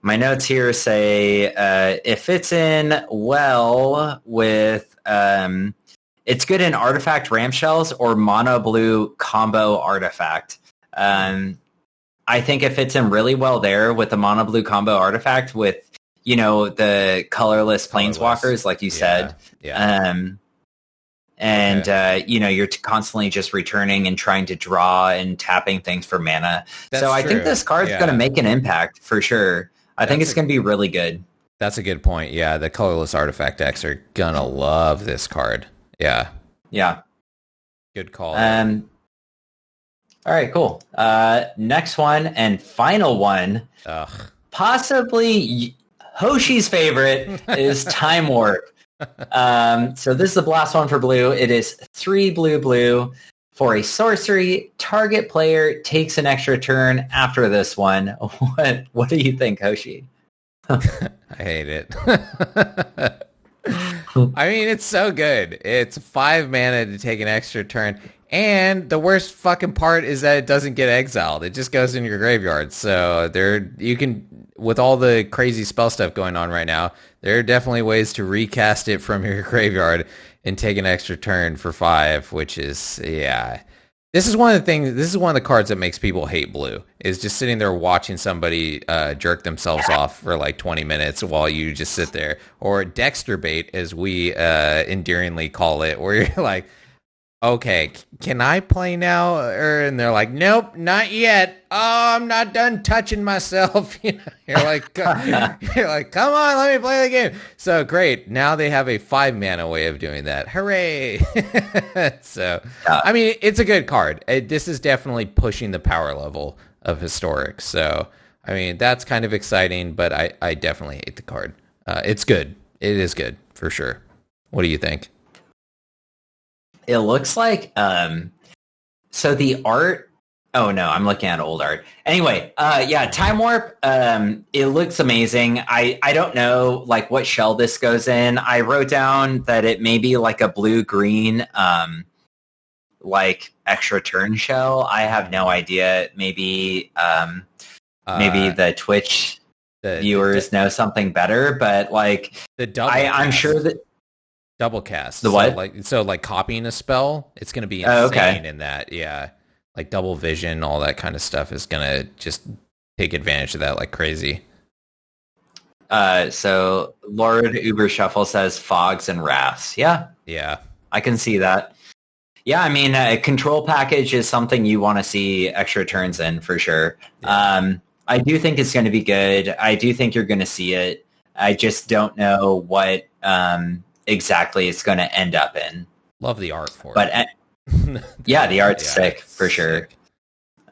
My notes here say it fits in well with it's good in artifact ramp shells or mono blue combo artifact. I think it fits in really well there with the mono blue combo artifact with, the colorless planeswalkers, like you said. Yeah. You're constantly just returning and trying to draw and tapping things for mana. That's I true. think this card's going to make an impact for sure. I think it's going to be really good. That's a good point. Yeah, the colorless artifact decks are going to love this card. Yeah. Yeah. Good call. All right, cool. Next one and final one. Ugh. Possibly Hoshi's favorite is Time Warp. So this is the last one for blue. It is 3 blue for a sorcery. Target player takes an extra turn after this one. What do you think, Hoshi? I hate it. I mean, it's so good. It's 5 mana to take an extra turn. And the worst fucking part is that it doesn't get exiled. It just goes in your graveyard. So you can, with all the crazy spell stuff going on right now, there are definitely ways to recast it from your graveyard and take an extra turn for 5, which is, yeah. This is one of the cards that makes people hate blue, is just sitting there watching somebody jerk themselves off for like 20 minutes while you just sit there. Or Dexter bait, as we endearingly call it, where you're like, okay, can I play now? And they're like, nope, not yet. Oh, I'm not done touching myself. You're like, come on, let me play the game. So great. Now they have a 5 mana way of doing that. Hooray. So, I mean, it's a good card. This is definitely pushing the power level of Historic. So, I mean, that's kind of exciting, but I definitely hate the card. It's good. It is good, for sure. What do you think? It looks like, so the art, oh no, I'm looking at old art. Anyway, Time Warp, it looks amazing. I don't know, like, what shell this goes in. I wrote down that it may be like a blue-green, like, extra turn shell. I have no idea. Maybe the Twitch viewers know something better, but, like, I'm sure that... Double cast. The what? So copying a spell, it's going to be insane in that. Yeah. Like double vision, all that kind of stuff is going to just take advantage of that like crazy. So Lord Uber Shuffle says fogs and wraths. Yeah. Yeah. I can see that. Yeah, I mean, a control package is something you want to see extra turns in for sure. Yeah. I do think it's going to be good. I do think you're going to see it. I just don't know what... exactly it's going to end up in. Love the art for it. But the art's sick for sure. Sick.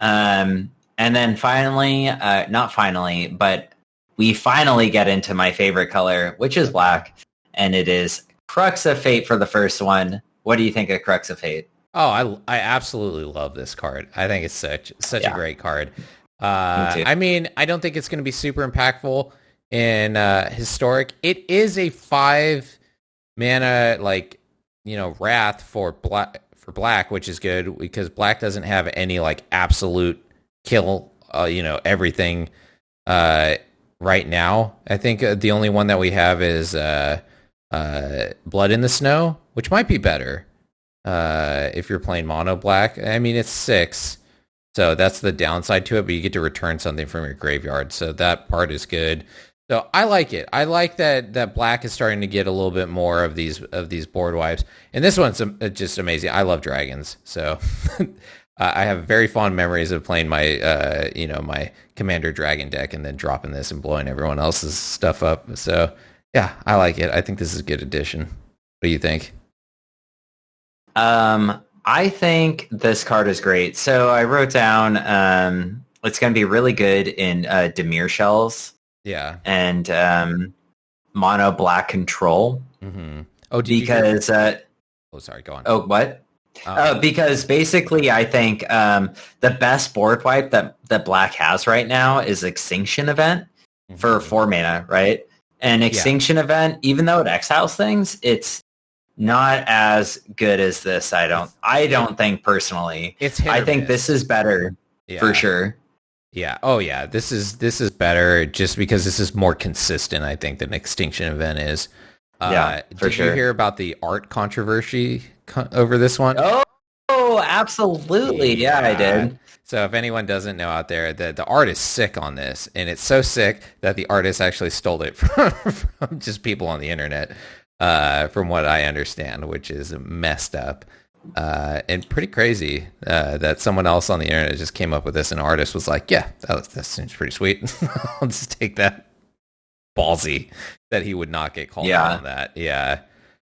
And then finally, not finally, but we finally get into my favorite color, which is black, and it is Crux of Fate for the first one. What do you think of Crux of Fate? Oh, I absolutely love this card. I think it's such a great card. I mean, I don't think it's going to be super impactful in Historic. It is a 5 mana, like, Wrath for black, which is good because black doesn't have any like absolute kill, everything right now. I think the only one that we have is Blood in the Snow, which might be better if you're playing mono black. I mean, it's 6, so that's the downside to it, but you get to return something from your graveyard, so that part is good. So I like it. I like that black is starting to get a little bit more of these board wipes. And this one's just amazing. I love dragons. So I have very fond memories of playing my my Commander Dragon deck and then dropping this and blowing everyone else's stuff up. So yeah, I like it. I think this is a good addition. What do you think? I think this card is great. So I wrote down it's going to be really good in Dimir shells. Yeah. And mono black control. Mm-hmm. Sorry, go on. Oh, what? Because basically I think the best board wipe that black has right now is Extinction Event for 4 mana, right? And Extinction Event, even though it exiles things, it's not as good as this. I don't think personally. I think this is better for sure. Yeah. Oh, yeah. This is better just because this is more consistent, I think, than Extinction Event is. For sure. Did you hear about the art controversy over this one? Oh, absolutely. Yeah, I did. So if anyone doesn't know out there, the art is sick on this, and it's so sick that the artist actually stole it from just people on the internet, from what I understand, which is messed up. And pretty crazy that someone else on the internet just came up with this, and an artist was like, yeah, that seems pretty sweet. I'll just take that. Ballsy that he would not get called out on that. Yeah.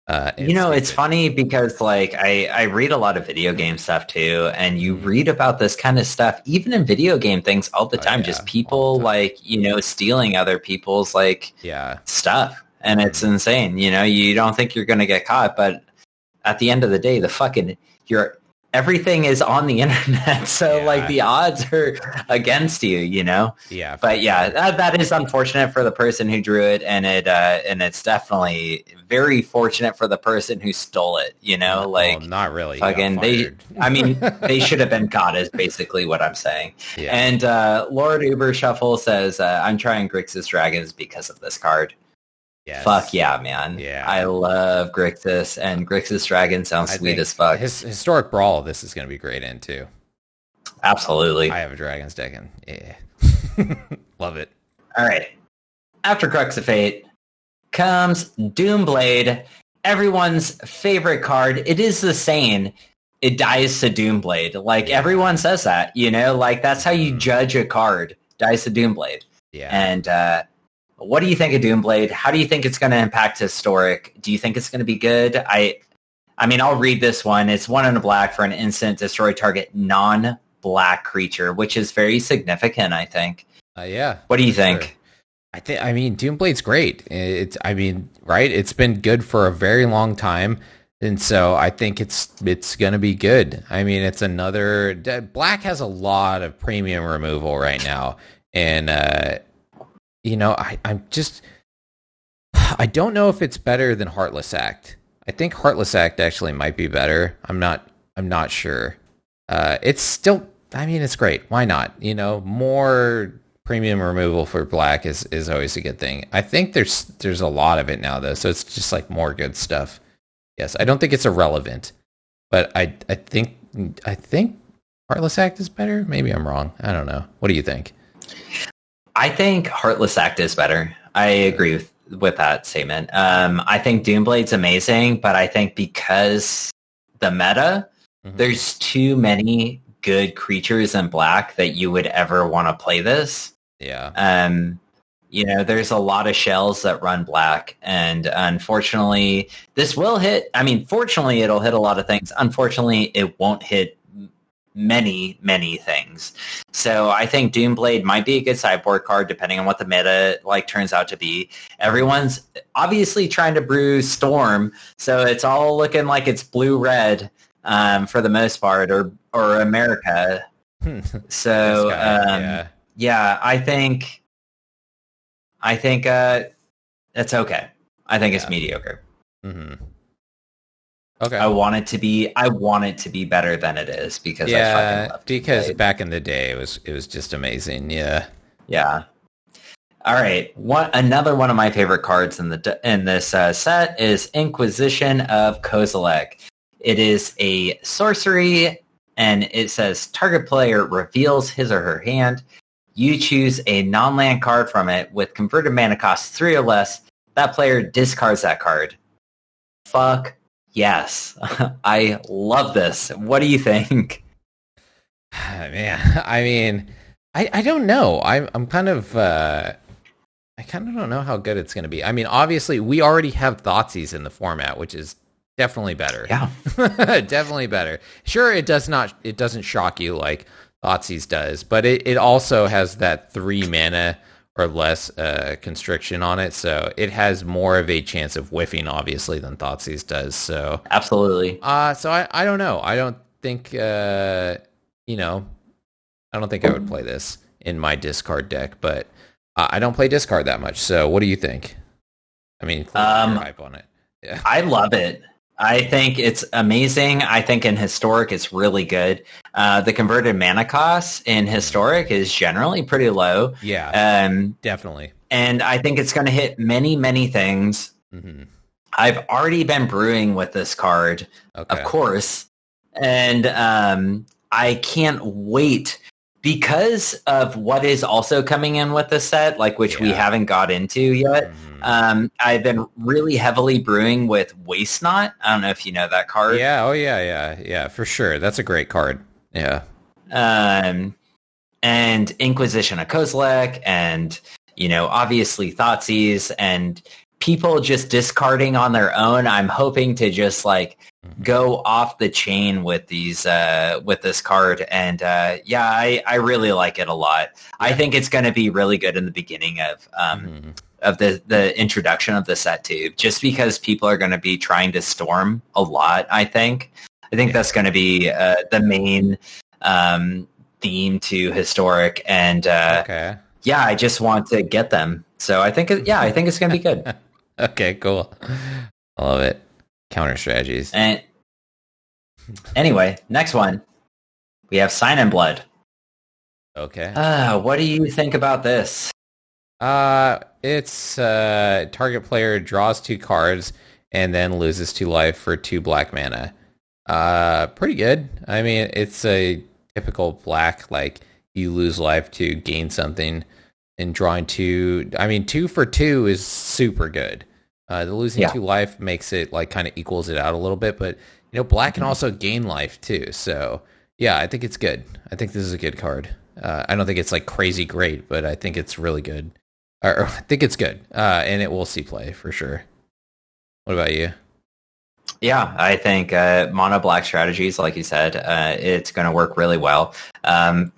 It's funny because like I read a lot of video game stuff too, and you read about this kind of stuff even in video game things all the time. Just people like, stealing other people's like stuff. And it's insane. You don't think you're gonna get caught, but at the end of the day, everything is on the internet, so like the odds are against you, Yeah. But that is unfortunate for the person who drew it, and it's definitely very fortunate for the person who stole it. Not really. Fucking they should have been caught. Is basically what I'm saying. Yeah. And Lord Uber Shuffle says, "I'm trying Grixis Dragons because of this card." Yes. Fuck yeah, man. Yeah. I love Grixis, and Grixis Dragon sounds sweet as fuck. Historic Brawl, this is going to be great in, too. Absolutely. I have a Dragon's deck in. Yeah. Love it. All right. After Crux of Fate comes Doomblade, everyone's favorite card. It is the saying, it dies to Doomblade. Like, everyone says that, Like, that's how you judge a card. Dies to Doomblade. Yeah. And, what do you think of Doomblade? How do you think it's going to impact Historic? Do you think it's going to be good? I mean, I'll read this one. It's 1 and a black for an instant destroy target non-black creature, which is very significant, I think. Yeah. What do you think? I mean, Doomblade's great. Right? It's been good for a very long time. And so I think it's going to be good. I mean, it's another... Black has a lot of premium removal right now. And... I don't know if it's better than Heartless Act. I think Heartless Act actually might be better. I'm not sure. It's still, it's great. Why not? More premium removal for black is always a good thing. I think there's a lot of it now though, so it's just like more good stuff. Yes, I don't think it's irrelevant, but I think Heartless Act is better. Maybe I'm wrong. I don't know. What do you think? I think Heartless Act is better. I agree with that statement. I think Doomblade's amazing, but I think because the meta, there's too many good creatures in black that you would ever want to play this. Yeah. There's a lot of shells that run black, and unfortunately, this will hit. Fortunately, it'll hit a lot of things. Unfortunately, it won't hit many things. So I think Doomblade might be a good sideboard card depending on what the meta turns out to be. Everyone's obviously trying to brew Storm, so it's all looking like it's blue-red for the most part, or America. So I think it's okay. I think it's mediocre. Okay. I want it to be better than it is because I fucking love Doomblade. Back in the day it was just amazing. Yeah. All right. Another one of my favorite cards in this set is Inquisition of Kozilek. It is a sorcery, and it says target player reveals his or her hand. You choose a non-land card from it with converted mana cost 3 or less. That player discards that card. Fuck yes. I love this. What do you think? Man, I don't know. I'm kind of... I kind of don't know how good it's going to be. Obviously, we already have Thoughtseize in the format, which is definitely better. Yeah. Definitely better. Sure, it doesn't shock you like Thoughtseize does, but it also has that 3 mana or less constriction on it, so it has more of a chance of whiffing, obviously, than Thoughtseize does. So absolutely. So I don't know. I don't think I don't think I would play this in my discard deck, but I don't play discard that much. So what do you think? Hype on it. Yeah. I love it. I think it's amazing. I think in Historic it's really good. The converted mana cost in Historic is generally pretty low. Yeah, definitely. And I think it's going to hit many things. I've already been brewing with this card, of course, and I can't wait because of what is also coming in with the set, like which we haven't got into yet. I've been really heavily brewing with Waste Not. I don't know if you know that card. Yeah, yeah, for sure. That's a great card. Yeah. And Inquisition of Kozilek, and obviously Thoughtseize, and people just discarding on their own. I'm hoping to just like go off the chain with these with this card, and I really like it a lot. I think it's going to be really good in the beginning of the introduction of the set too, just because people are going to be trying to storm a lot. I think that's going to be the main theme to Historic, and I just want to get them. So I think it's going to be good. Okay, cool. I love it. Counter strategies. And anyway, next one. We have Sign in Blood. Okay. What do you think about this? It's target player draws 2 cards and then loses 2 life for 2 black mana. Pretty good. I mean, it's a typical black, like you lose life to gain something, and drawing 2. I mean, 2 for 2 is super good. The losing 2 life makes it like kind of equals it out a little bit, but black can also gain life too. So yeah, I think it's good. I think this is a good card. I don't think it's like crazy great, but I think it's really good. Or I think it's good, and it will see play for sure. What about you? Yeah, I think mono black strategies, like you said, it's going to work really well.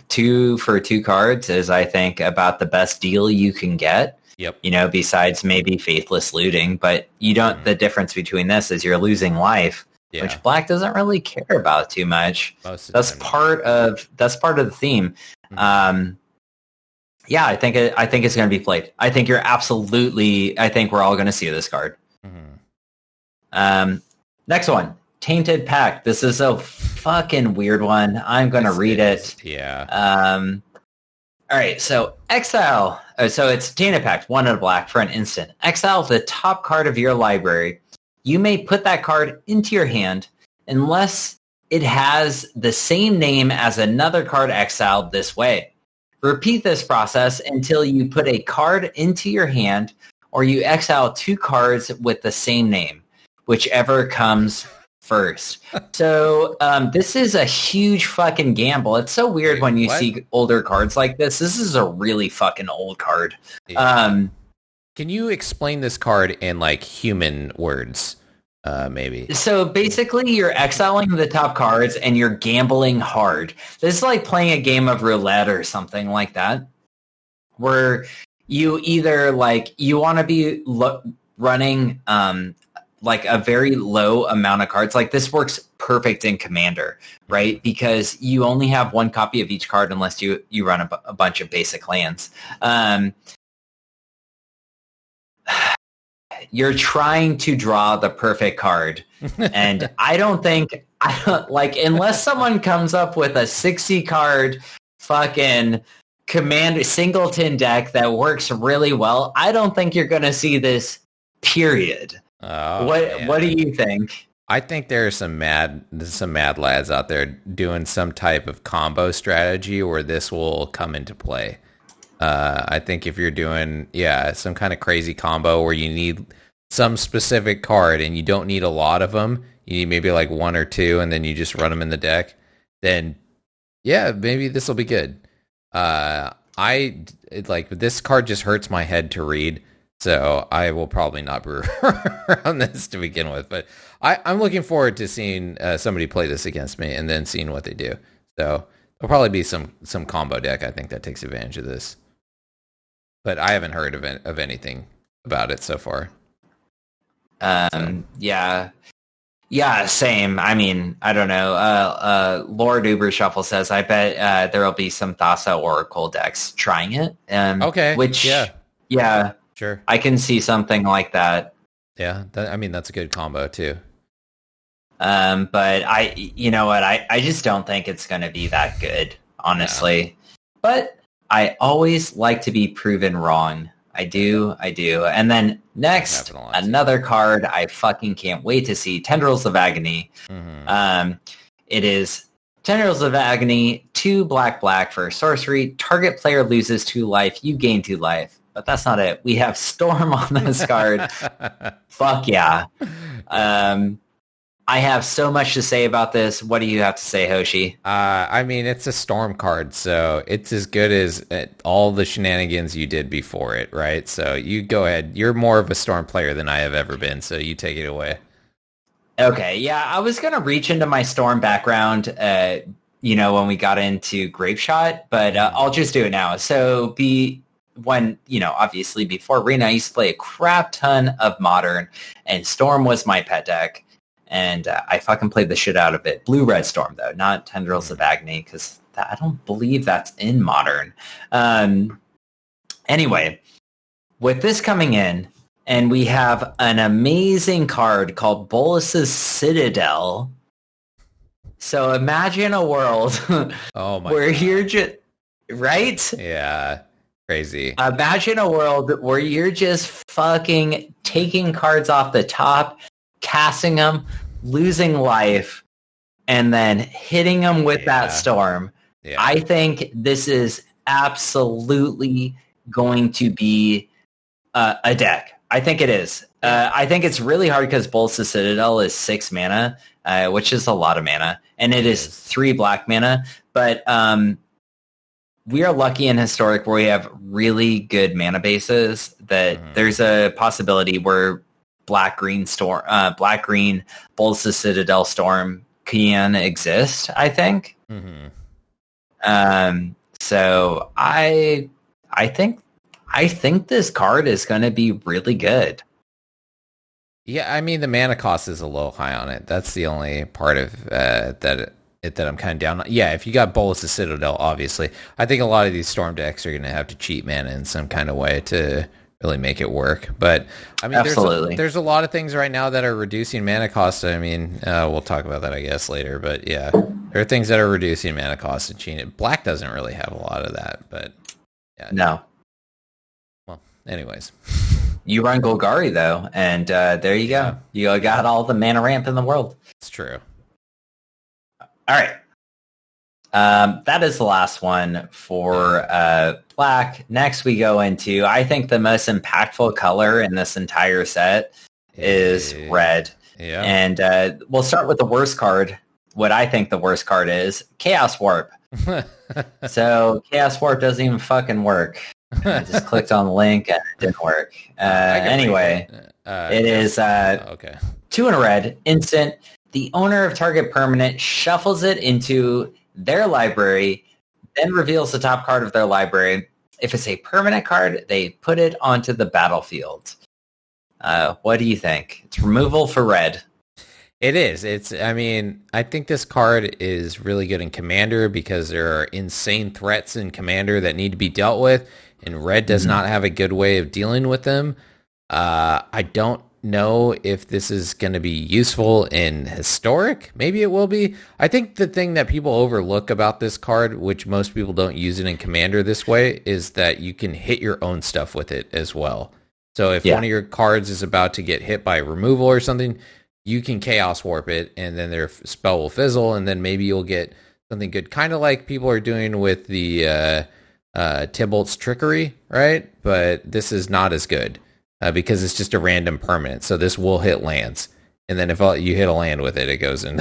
2 for 2 cards is, I think, about the best deal you can get. Yep. Besides maybe Faithless Looting, but you don't. The difference between this is you're losing life, which black doesn't really care about too much. That's part of the theme. Yeah, I think it's going to be played. I think you're absolutely. I think we're all going to see this card. Next one, Tainted Pact. This is a fucking weird one. I'm going to read it. Yeah. All right, so exile. So it's Tainted Pact, 1 and a black for an instant. Exile the top card of your library. You may put that card into your hand unless it has the same name as another card exiled this way. Repeat this process until you put a card into your hand or you exile 2 cards with the same name, whichever comes first. So this is a huge fucking gamble. It's so weird when you see older cards like this. This is a really fucking old card. Can you explain this card in like human words? Maybe. So basically you're exiling the top cards and you're gambling hard. This is like playing a game of roulette or something like that, where you either like you want to be running like a very low amount of cards. Like this works perfect in Commander, right? Because you only have 1 copy of each card unless you run a bunch of basic lands. You're trying to draw the perfect card. And I don't like, unless someone comes up with a 60 card fucking Commander singleton deck that works really well, I don't think you're going to see this, period. What do you think? I think there's some mad lads out there doing some type of combo strategy where this will come into play. I think if you're doing some kind of crazy combo where you need some specific card and you don't need a lot of them, you need maybe like 1 or 2, and then you just run them in the deck, then maybe this will be good. This card just hurts my head to read. So I will probably not brew on this to begin with, but I'm looking forward to seeing somebody play this against me and then seeing what they do. So there'll probably be some combo deck, I think, that takes advantage of this. But I haven't heard of anything about it so far. Yeah, same. I mean, I don't know. Lord Uber Shuffle says, I bet there will be some Thassa Oracle decks trying it. Okay. Which, sure. I can see something like that. Yeah, that's a good combo too. But you know what? I just don't think it's going to be that good, honestly. Yeah. But I always like to be proven wrong. I do. And then next, another card I fucking can't wait to see, Tendrils of Agony. It is Tendrils of Agony, 2 black for sorcery. Target player loses 2 life. You gain 2 life. But that's not it. We have Storm on this card. Fuck yeah. I have so much to say about this. What do you have to say, Hoshi? I mean, it's a Storm card, so it's as good as all the shenanigans you did before it, right? So you go ahead. You're more of a Storm player than I have ever been, so you take it away. Okay, yeah, I was going to reach into my Storm background, when we got into Grapeshot, but I'll just do it now. So obviously before Arena, I used to play a crap ton of Modern, and Storm was my pet deck. And I fucking played the shit out of it. Blue-red Storm, though, not Tendrils of Agony, because I don't believe that's in Modern. Anyway, with this coming in, and we have an amazing card called Bolus's Citadel. So imagine a world where you're just... Right? Yeah. Crazy. Imagine a world where you're just fucking taking cards off the top, casting them, losing life, and then hitting them with that storm. Yeah. I think this is absolutely going to be a deck. I think it is. I think it's really hard because Bolus's Citadel is 6 mana, which is a lot of mana, and it is 3 black mana. But we are lucky in Historic where we have really good mana bases that there's a possibility where black-green Bolus's Citadel Storm can exist, I think. So I think this card is going to be really good. Yeah, I mean, the mana cost is a little high on it. That's the only part of that I'm kind of down on. Yeah, if you got Bolus's Citadel, obviously. I think a lot of these Storm decks are going to have to cheat mana in some kind of way to really make it work. But, I mean, there's a lot of things right now that are reducing mana cost. I mean, we'll talk about that, I guess, later. But, yeah, there are things that are reducing mana cost and cheating. Black doesn't really have a lot of that, but... yeah. No. Well, anyways... You run Golgari, though, and there you go. You got all the mana ramp in the world. It's true. All right. That is the last one for black. Next, we go into, I think, the most impactful color in this entire set is red. Yeah. And we'll start with the worst card. What I think the worst card is, Chaos Warp. So Chaos Warp doesn't even fucking work. I just clicked on the link and it didn't work. Anyway, it is 2 in a red, instant. The owner of target permanent shuffles it into their library, then reveals the top card of their library. If it's a permanent card, they put it onto the battlefield. What do you think? It's removal for red. It is. I think this card is really good in Commander because there are insane threats in Commander that need to be dealt with, and red does not have a good way of dealing with them. I don't know if this is going to be useful in Historic. Maybe it will be. I think the thing that people overlook about this card, which most people don't use it in Commander this way, is that you can hit your own stuff with it as well. So if one of your cards is about to get hit by removal or something, you can Chaos Warp it, and then their spell will fizzle, and then maybe you'll get something good. Kind of like people are doing with the Tybalt's Trickery, right? But this is not as good because it's just a random permanent. So this will hit lands, and then if you hit a land with it, it goes in.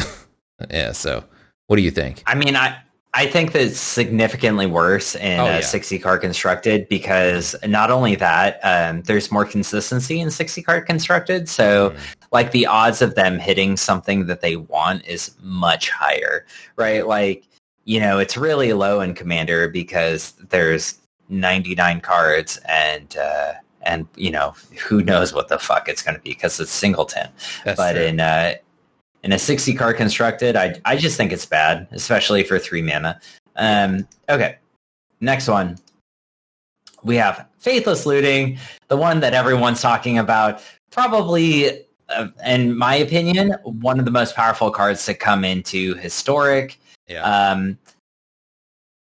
Yeah, so what do you think? I mean, I think that it's significantly worse in 60 card constructed because not only that, there's more consistency in 60 card constructed. So like the odds of them hitting something that they want is much higher, right? Like, it's really low in Commander because there's 99 cards and who knows what the fuck it's going to be because it's singleton. That's but true. In a 60 card constructed, I just think it's bad, especially for 3 mana. Okay, next one. We have Faithless Looting, the one that everyone's talking about. Probably, in my opinion, one of the most powerful cards to come into Historic. Yeah. I'm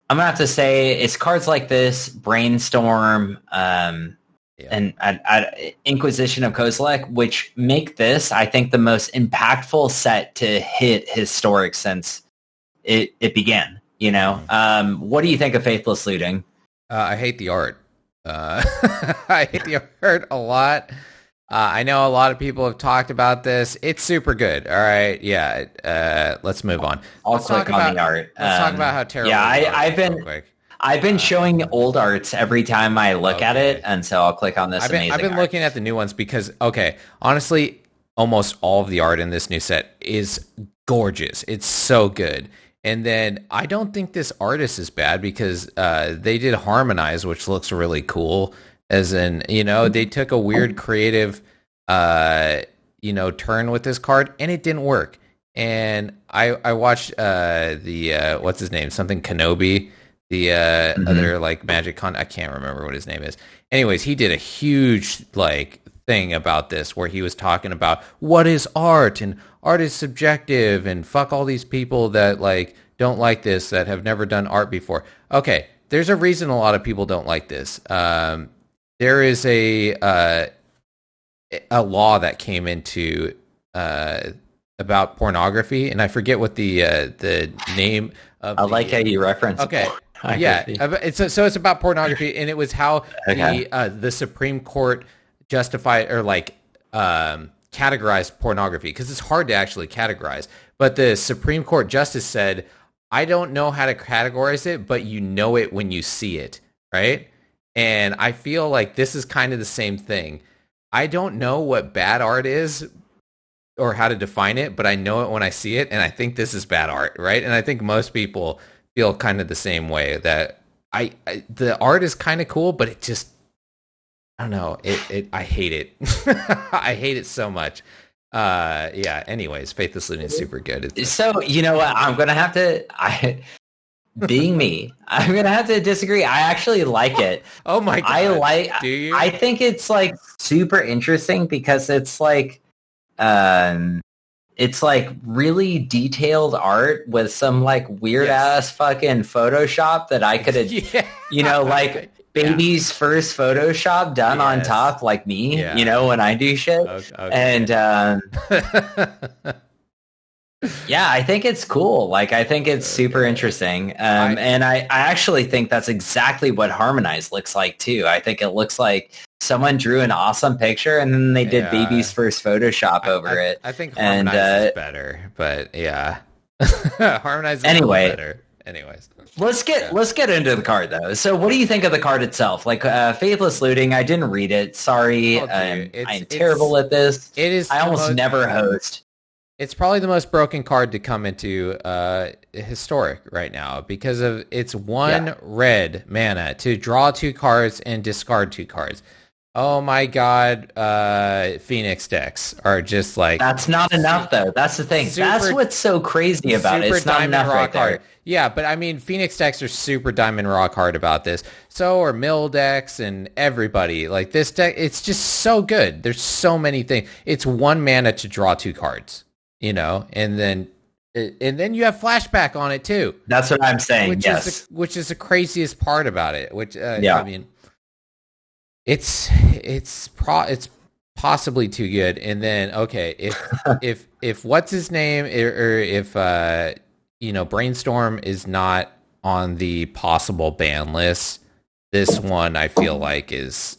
going to have to say it's cards like this, Brainstorm, and Inquisition of Kozilek, which make this, I think, the most impactful set to hit historic since it began. You know, what do you think of Faithless Looting? I hate the art. I hate the art a lot. I know a lot of people have talked about this. It's super good. All right, yeah. Let's move on. Let's click on the art. Let's talk about how terrible. Yeah, I've been showing old arts every time I look at it, and so I'll click on this amazing I've been art. looking at the new ones because, honestly, almost all of the art in this new set is gorgeous. It's so good. And then I don't think this artist is bad because they did Harmonize, which looks really cool. As in, they took a weird creative, turn with this card, and it didn't work. And I watched the what's his name? Something Kenobi. The other Magic Con, I can't remember what his name is. Anyways, he did a huge thing about this where he was talking about what is art and art is subjective and fuck all these people that don't like this, that have never done art before. Okay, there's a reason a lot of people don't like this. There is a law that came into about pornography, and I forget what the name of. I like how you reference. Okay. Yeah, so it's about pornography, and it was how the Supreme Court justified or categorized pornography, because it's hard to actually categorize. But the Supreme Court justice said, I don't know how to categorize it, but you know it when you see it, right? And I feel like this is kind of the same thing. I don't know what bad art is or how to define it, but I know it when I see it, and I think this is bad art, right? And I think most people feel kind of the same way, that the art is kind of cool, but it just, I don't know, I hate it. I hate it so much. Anyways, Faithless Looting is super good. So, you know what, I'm gonna have to being me, I'm gonna have to disagree. I actually like it. Oh my god. Do you? I think it's super interesting because it's really detailed art with some weird ass fucking Photoshop that I could have, baby's first Photoshop done on top, like me, when I do shit. Okay. And I think it's cool. I think it's super interesting. And I actually think that's exactly what Harmonize looks like too. I think it looks like someone drew an awesome picture and then they did baby's first Photoshop over it. I think Harmonize is better, but yeah. Harmonize is better. Anyways. Let's get into the card though. So what do you think of the card itself? Faithless Looting, I didn't read it. Sorry. I'm terrible at this. It is. I almost never host. It's probably the most broken card to come into historic right now because of its one red mana to draw 2 cards and discard 2 cards. Oh my god, Phoenix decks are just That's not enough though. That's the thing. That's what's so crazy about it. It's not enough right there. Yeah, but I mean, Phoenix decks are super diamond rock hard about this. So are Mill decks and everybody. This deck, it's just so good. There's so many things. It's 1 mana to draw 2 cards. And then you have flashback on it too. That's what I'm saying. Which is the craziest part about it. Which I mean, it's possibly too good. And then if what's his name or if Brainstorm is not on the possible ban list, this one I feel like is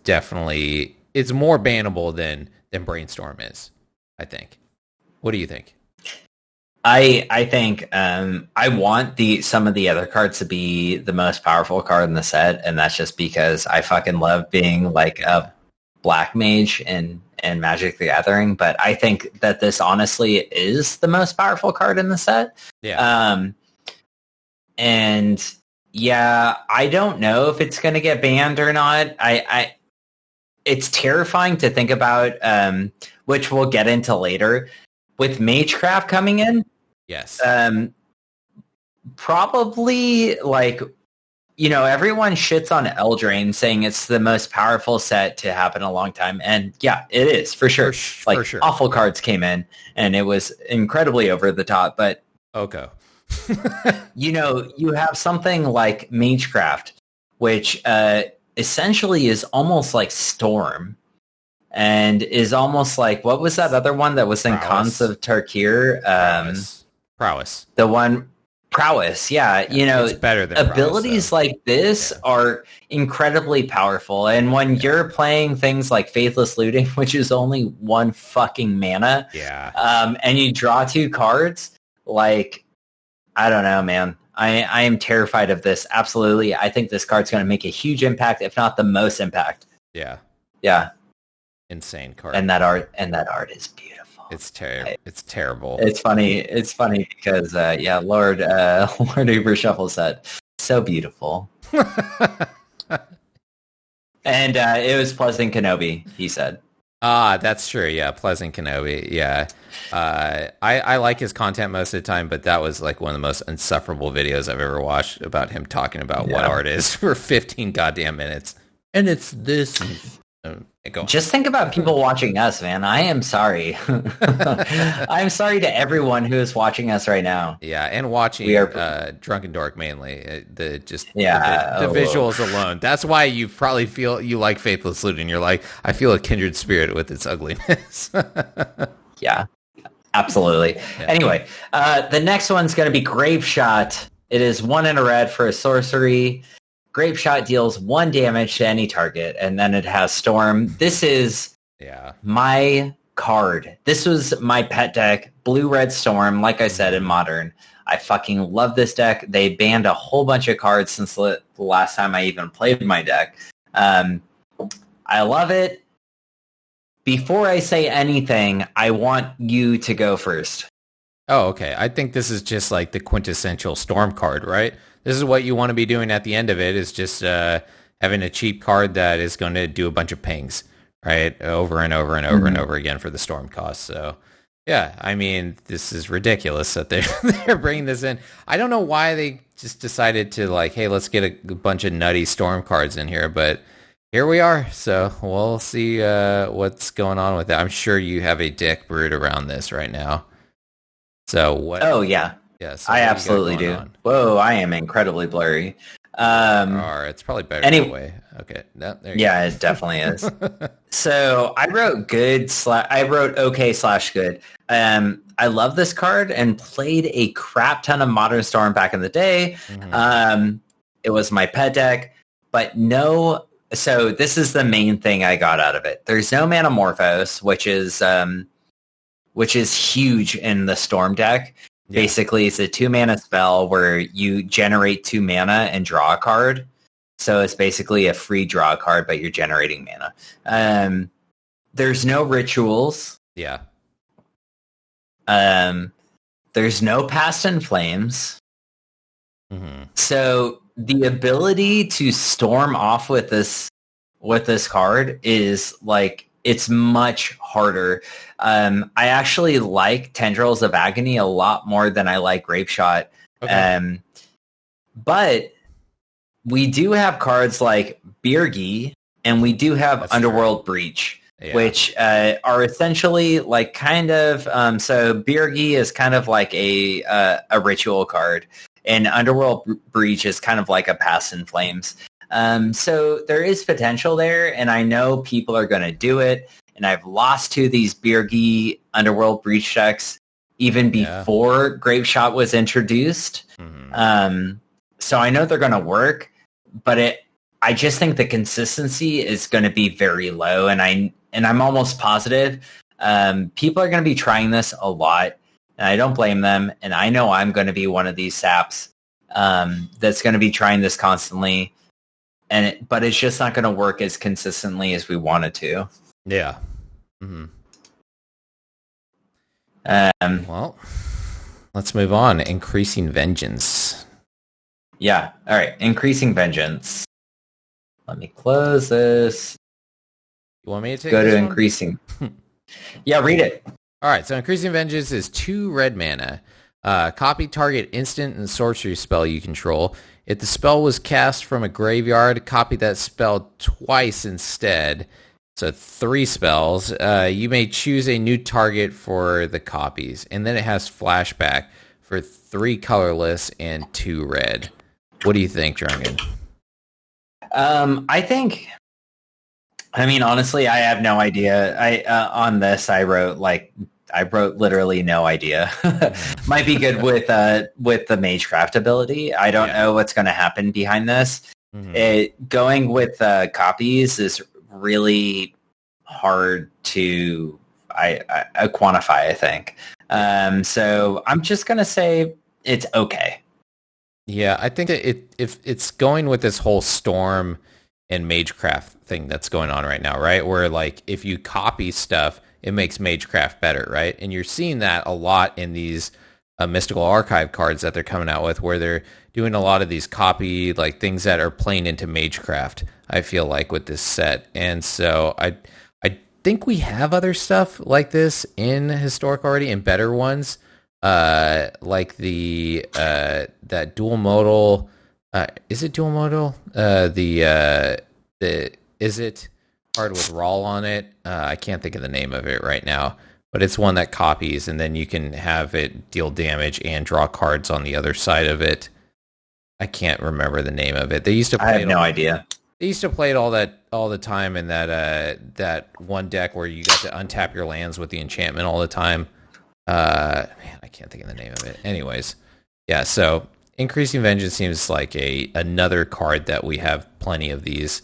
definitely, it's more bannable than Brainstorm is, I think. What do you think? I think I want some of the other cards to be the most powerful card in the set, and that's just because I fucking love being a black mage in Magic the Gathering. But I think that this honestly is the most powerful card in the set. Yeah. And yeah, I don't know if it's going to get banned or not. It's terrifying to think about, which we'll get into later. With Magecraft coming in, yes, probably everyone shits on Eldraine saying it's the most powerful set to happen in a long time, and yeah, it is for sure. For sure. Awful cards came in, and it was incredibly over the top. But okay, you have something like Magecraft, which essentially is almost like Storm. And is almost like, what was that other one that was in Khans of Tarkir? Prowess. The one, Prowess, yeah. It's better than abilities Prowess, like this are incredibly powerful. And when you're playing things like Faithless Looting, which is only 1 fucking mana, and you draw 2 cards, like, I don't know, man. I am terrified of this. Absolutely. I think this card's going to make a huge impact, if not the most impact. Yeah. Yeah. Insane card. And that art is beautiful. It's terrible. It's terrible. It's funny because Lord Uber Shuffle said so beautiful. And it was Pleasant Kenobi, he said. That's true. Yeah, Pleasant Kenobi. Yeah. I like his content most of the time, but that was like one of the most insufferable videos I've ever watched about him talking about what art is for 15 goddamn minutes. And it's this. Just think about people watching us, man. I am sorry. I'm sorry to everyone who is watching us right now. Yeah, and watching DrunkenDork mainly. The visuals alone. That's why you probably feel you like Faithless Looting. You're like, I feel a kindred spirit with its ugliness. Yeah, absolutely. Yeah. Anyway, the next one's going to be Grave Shot. It is 1 in a red for a sorcery. Grape Shot deals 1 damage to any target, and then it has Storm. This is my card. This was my pet deck, Blue-Red Storm, like I said, in Modern. I fucking love this deck. They banned a whole bunch of cards since the last time I even played my deck. I love it. Before I say anything, I want you to go first. Oh, okay. I think this is just like the quintessential Storm card, right? This is what you want to be doing at the end of it, is just having a cheap card that is going to do a bunch of pings, right? Over and over and over and over again for the Storm cost. So, yeah, I mean, this is ridiculous that they're bringing this in. I don't know why they just decided to, like, hey, let's get a bunch of nutty Storm cards in here, but here we are. So we'll see what's going on with that. I'm sure you have a dick brewed around this right now. So what? Oh, yeah. Yes, I absolutely do. Whoa, I am incredibly blurry. It's probably better anyway. Okay, there you go. It definitely is. So I wrote okay/good. I love this card and played a crap ton of Modern Storm back in the day. Mm-hmm. It was my pet deck, but no. So this is the main thing I got out of it. There's no Manamorphose, which is huge in the Storm deck. Yeah. Basically, it's a 2-mana spell where you generate 2 mana and draw a card. So it's basically a free draw card, but you're generating mana. There's no rituals. Yeah. There's no Past in Flames. Mm-hmm. So the ability to storm off with this card is like, it's much harder. I actually like Tendrils of Agony a lot more than I like Grape Shot. Okay. But we do have cards like Birgi, and we do have Underworld Breach, which are essentially like kind of... so Birgi is kind of like a ritual card, and Underworld Breach is kind of like a Past in Flames. So there is potential there, and I know people are going to do it. And I've lost to these Birgi Underworld Breach decks even before Grape Shot was introduced. Mm-hmm. So I know they're going to work, but I just think the consistency is going to be very low, and I'm almost positive people are going to be trying this a lot, and I don't blame them. And I know I'm going to be one of these saps that's going to be trying this constantly. But it's just not going to work as consistently as we want it to. Yeah. Mm-hmm. Well, let's move on. Increasing Vengeance. Yeah. All right. Increasing Vengeance. Let me close this. You want me to go to Increasing? Yeah, read it. All right. So Increasing Vengeance is 2 red mana. Copy target instant and sorcery spell you control. If the spell was cast from a graveyard, copy that spell twice instead. So 3 spells. You may choose a new target for the copies. And then it has flashback for 3 colorless and 2 red. What do you think, Drunken? I think. I mean, honestly, I have no idea. On this, I wrote literally no idea. Might be good with the Magecraft ability. I don't know what's going to happen behind this. Going with copies is really hard to quantify, I think. So I'm just going to say it's okay. Yeah, I think that if it's going with this whole Storm and Magecraft thing that's going on right now, right? Where like if you copy stuff, it makes Magecraft better, right? And you're seeing that a lot in these Mystical Archive cards that they're coming out with, where they're doing a lot of these copy like things that are playing into Magecraft, I feel like, with this set. And so I think we have other stuff like this in Historic already, and better ones, like the that dual modal. Is it dual modal? Is it card with Rawl on it? I can't think of the name of it right now, but it's one that copies, and then you can have it deal damage and draw cards on the other side of it. I can't remember the name of it. They used to play. I have no idea. They used to play it all the time in that one deck where you got to untap your lands with the enchantment all the time. Man, I can't think of the name of it. Anyways, yeah. So Increasing Vengeance seems like another card that we have plenty of these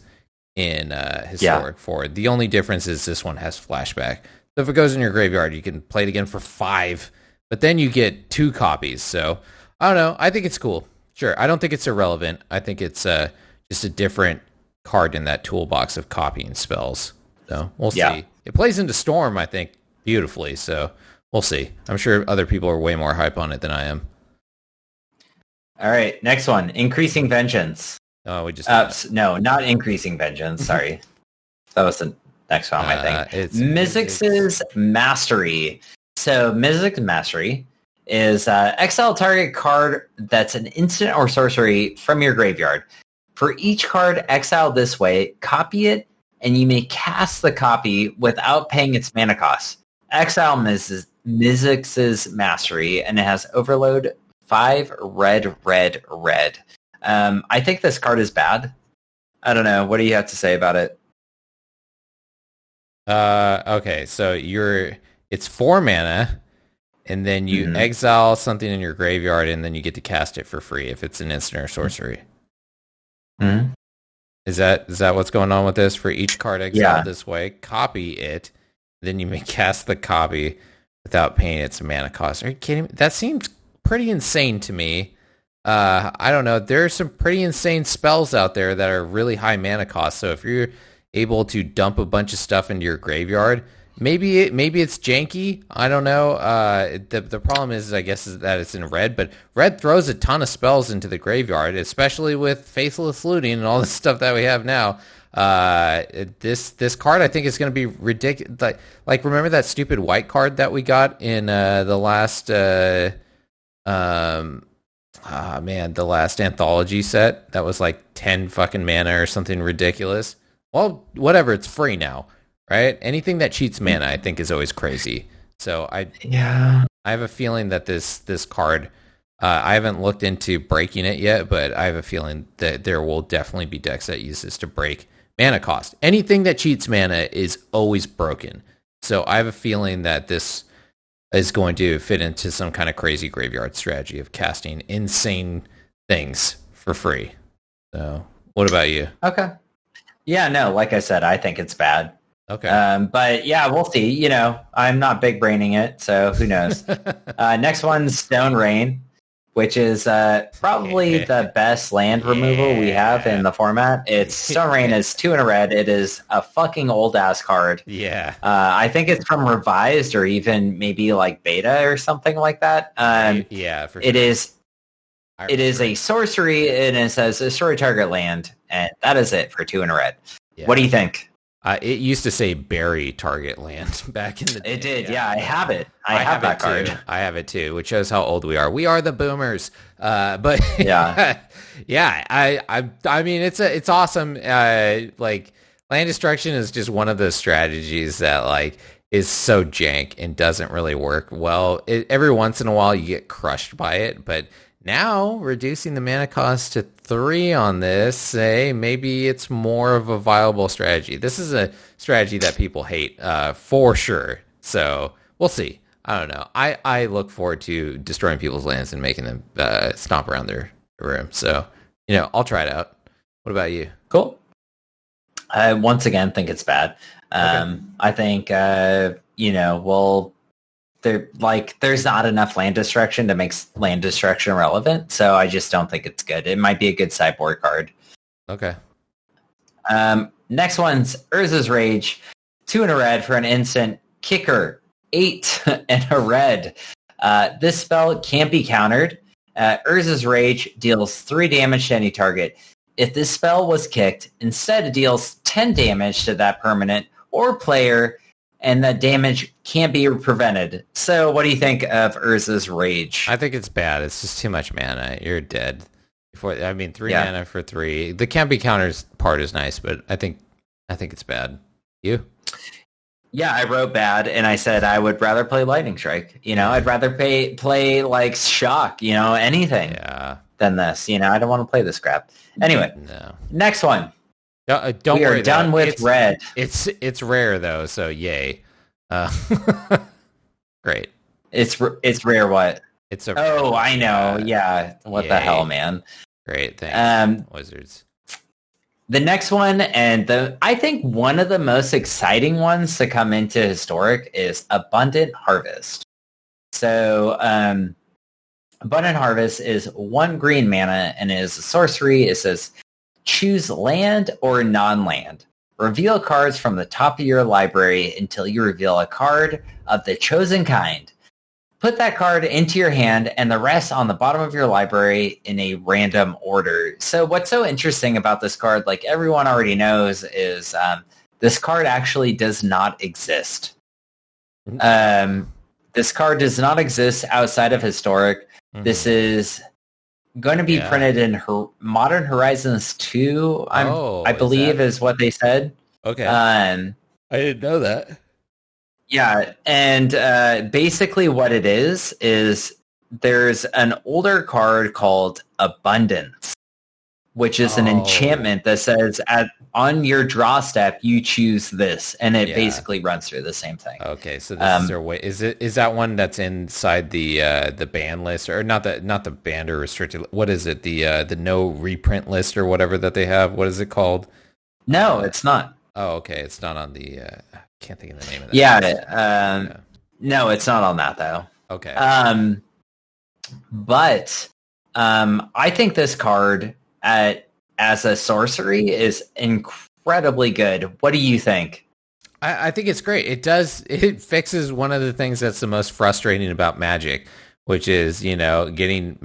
in Historic for. The only difference is this one has flashback. So if it goes in your graveyard, you can play it again for 5, but then you get 2 copies. So I don't know. I think it's cool. Sure. I don't think it's irrelevant. I think it's just a different card in that toolbox of copying spells. So we'll see. It plays into Storm, I think, beautifully. So we'll see. I'm sure other people are way more hype on it than I am. All right. Next one. Increasing Vengeance. Oh, we just no, not Increasing Vengeance. Sorry, that was the next one. I think Mizzix's Mastery. So Mizzix's Mastery is exile target card that's an instant or sorcery from your graveyard. For each card exiled this way, copy it, and you may cast the copy without paying its mana cost. Exile Mizzix's Mastery, and it has Overload 5 red. I think this card is bad. I don't know. What do you have to say about it? Okay, so it's 4 mana, and then you exile something in your graveyard, and then you get to cast it for free if it's an instant or sorcery. Mm-hmm. Is that what's going on with this? For each card exiled this way, copy it, then you may cast the copy without paying its mana cost. Are you kidding me? That seems pretty insane to me. I don't know. There are some pretty insane spells out there that are really high mana cost. So if you're able to dump a bunch of stuff into your graveyard, maybe it's janky. I don't know. The problem is, I guess, is that it's in red, but red throws a ton of spells into the graveyard, especially with Faithless Looting and all the stuff that we have now. This card, I think, is going to be ridiculous. Like remember that stupid white card that we got in the last the last anthology set that was like 10 fucking mana or something ridiculous. Well, whatever, it's free now, right? Anything that cheats mana, I think, is always crazy. So I have a feeling that this card, I haven't looked into breaking it yet, but I have a feeling that there will definitely be decks that use this to break mana cost. Anything that cheats mana is always broken. So I have a feeling that this is going to fit into some kind of crazy graveyard strategy of casting insane things for free. So what about you? Okay. Yeah, no, like I said, I think it's bad. Okay. But yeah, we'll see. You know, I'm not big braining it, so who knows? Next one's Stone Rain, which is probably the best land removal we have in the format. It's Stone Rain is 2 and a red. It is a fucking old ass card. Yeah. I think it's from Revised or even maybe like Beta or something like that. Yeah, for sure. It is a sorcery, and it says destroy target land, and that is it for 2 and a red. Yeah. What do you think? It used to say bury target land back in the day. It did, yeah. I have it. I have that card. Too. I have it too, which shows how old we are. We are the boomers. But yeah, yeah. I mean, it's awesome. Like land destruction is just one of those strategies that like is so jank and doesn't really work well. Every once in a while you get crushed by it, but Now, reducing the mana cost to 3 on this, say, maybe it's more of a viable strategy. This is a strategy that people hate, for sure. So, we'll see. I don't know. I look forward to destroying people's lands and making them stomp around their room. So, I'll try it out. What about you? Cool. I once again think it's bad. Okay. I think, there's not enough land destruction to make land destruction relevant, so I just don't think it's good. It might be a good sideboard card. Okay. Next one's Urza's Rage. 2 in a red for an instant kicker. 8 in a red. This spell can't be countered. Urza's Rage deals 3 damage to any target. If this spell was kicked, instead it deals 10 damage to that permanent or player, and that damage can't be prevented. So what do you think of Urza's Rage? I think it's bad. It's just too much mana. You're dead. 3 mana for 3. The can't be counters part is nice, but I think it's bad. You? Yeah, I wrote bad, and I said I would rather play Lightning Strike. I'd rather play like Shock, anything than this. I don't want to play this crap. Anyway, no. Next one. Don't we worry. Are done with red. It's rare though, so yay. Great. It's rare. What? It's a. Oh, I know. Yeah. What the hell, man? Great. Thanks. Wizards. The next one, and I think one of the most exciting ones to come into Historic is Abundant Harvest. So, Abundant Harvest is 1 green mana and is a sorcery. It says, choose land or non-land. Reveal cards from the top of your library until you reveal a card of the chosen kind. Put that card into your hand and the rest on the bottom of your library in a random order. So what's so interesting about this card, like everyone already knows, is this card actually does not exist. This card does not exist outside of Historic. Mm-hmm. This is going to be printed in Modern Horizons 2, I believe is what they said. Okay. I didn't know that. Yeah, and basically what it is there's an older card called Abundance, which is an enchantment that says on your draw step you choose this, and it basically runs through the same thing. Okay, so this is their way. Is that one that's inside the ban list, or not the banned or restricted? What is it? The no reprint list or whatever that they have? What is it called? No, it's not. Oh, okay, it's not on the. Can't think of the name of that. No, it's not on that though. Okay. But I think this card as a sorcery is incredibly good. What do you think? I think it's great. It fixes one of the things that's the most frustrating about Magic, which is, getting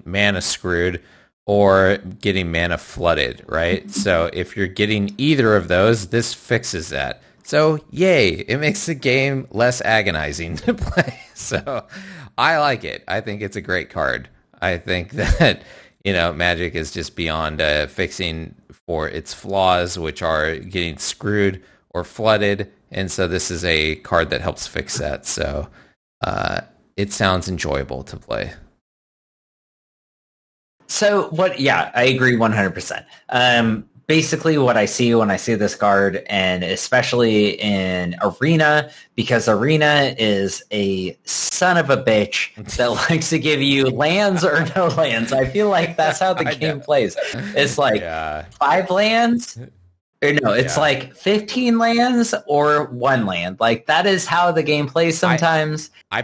mana screwed or getting mana flooded, right? So if you're getting either of those, this fixes that. So yay, it makes the game less agonizing to play. So I like it. I think it's a great card. I think that, Magic is just beyond fixing for its flaws, which are getting screwed or flooded. And so this is a card that helps fix that. So it sounds enjoyable to play. So I agree 100%. Basically what I see when I see this card, and especially in Arena, because Arena is a son of a bitch that likes to give you lands or no lands. I feel like that's how the game plays. It's like 5 lands, or no, it's like 15 lands or 1 land. Like that is how the game plays sometimes. I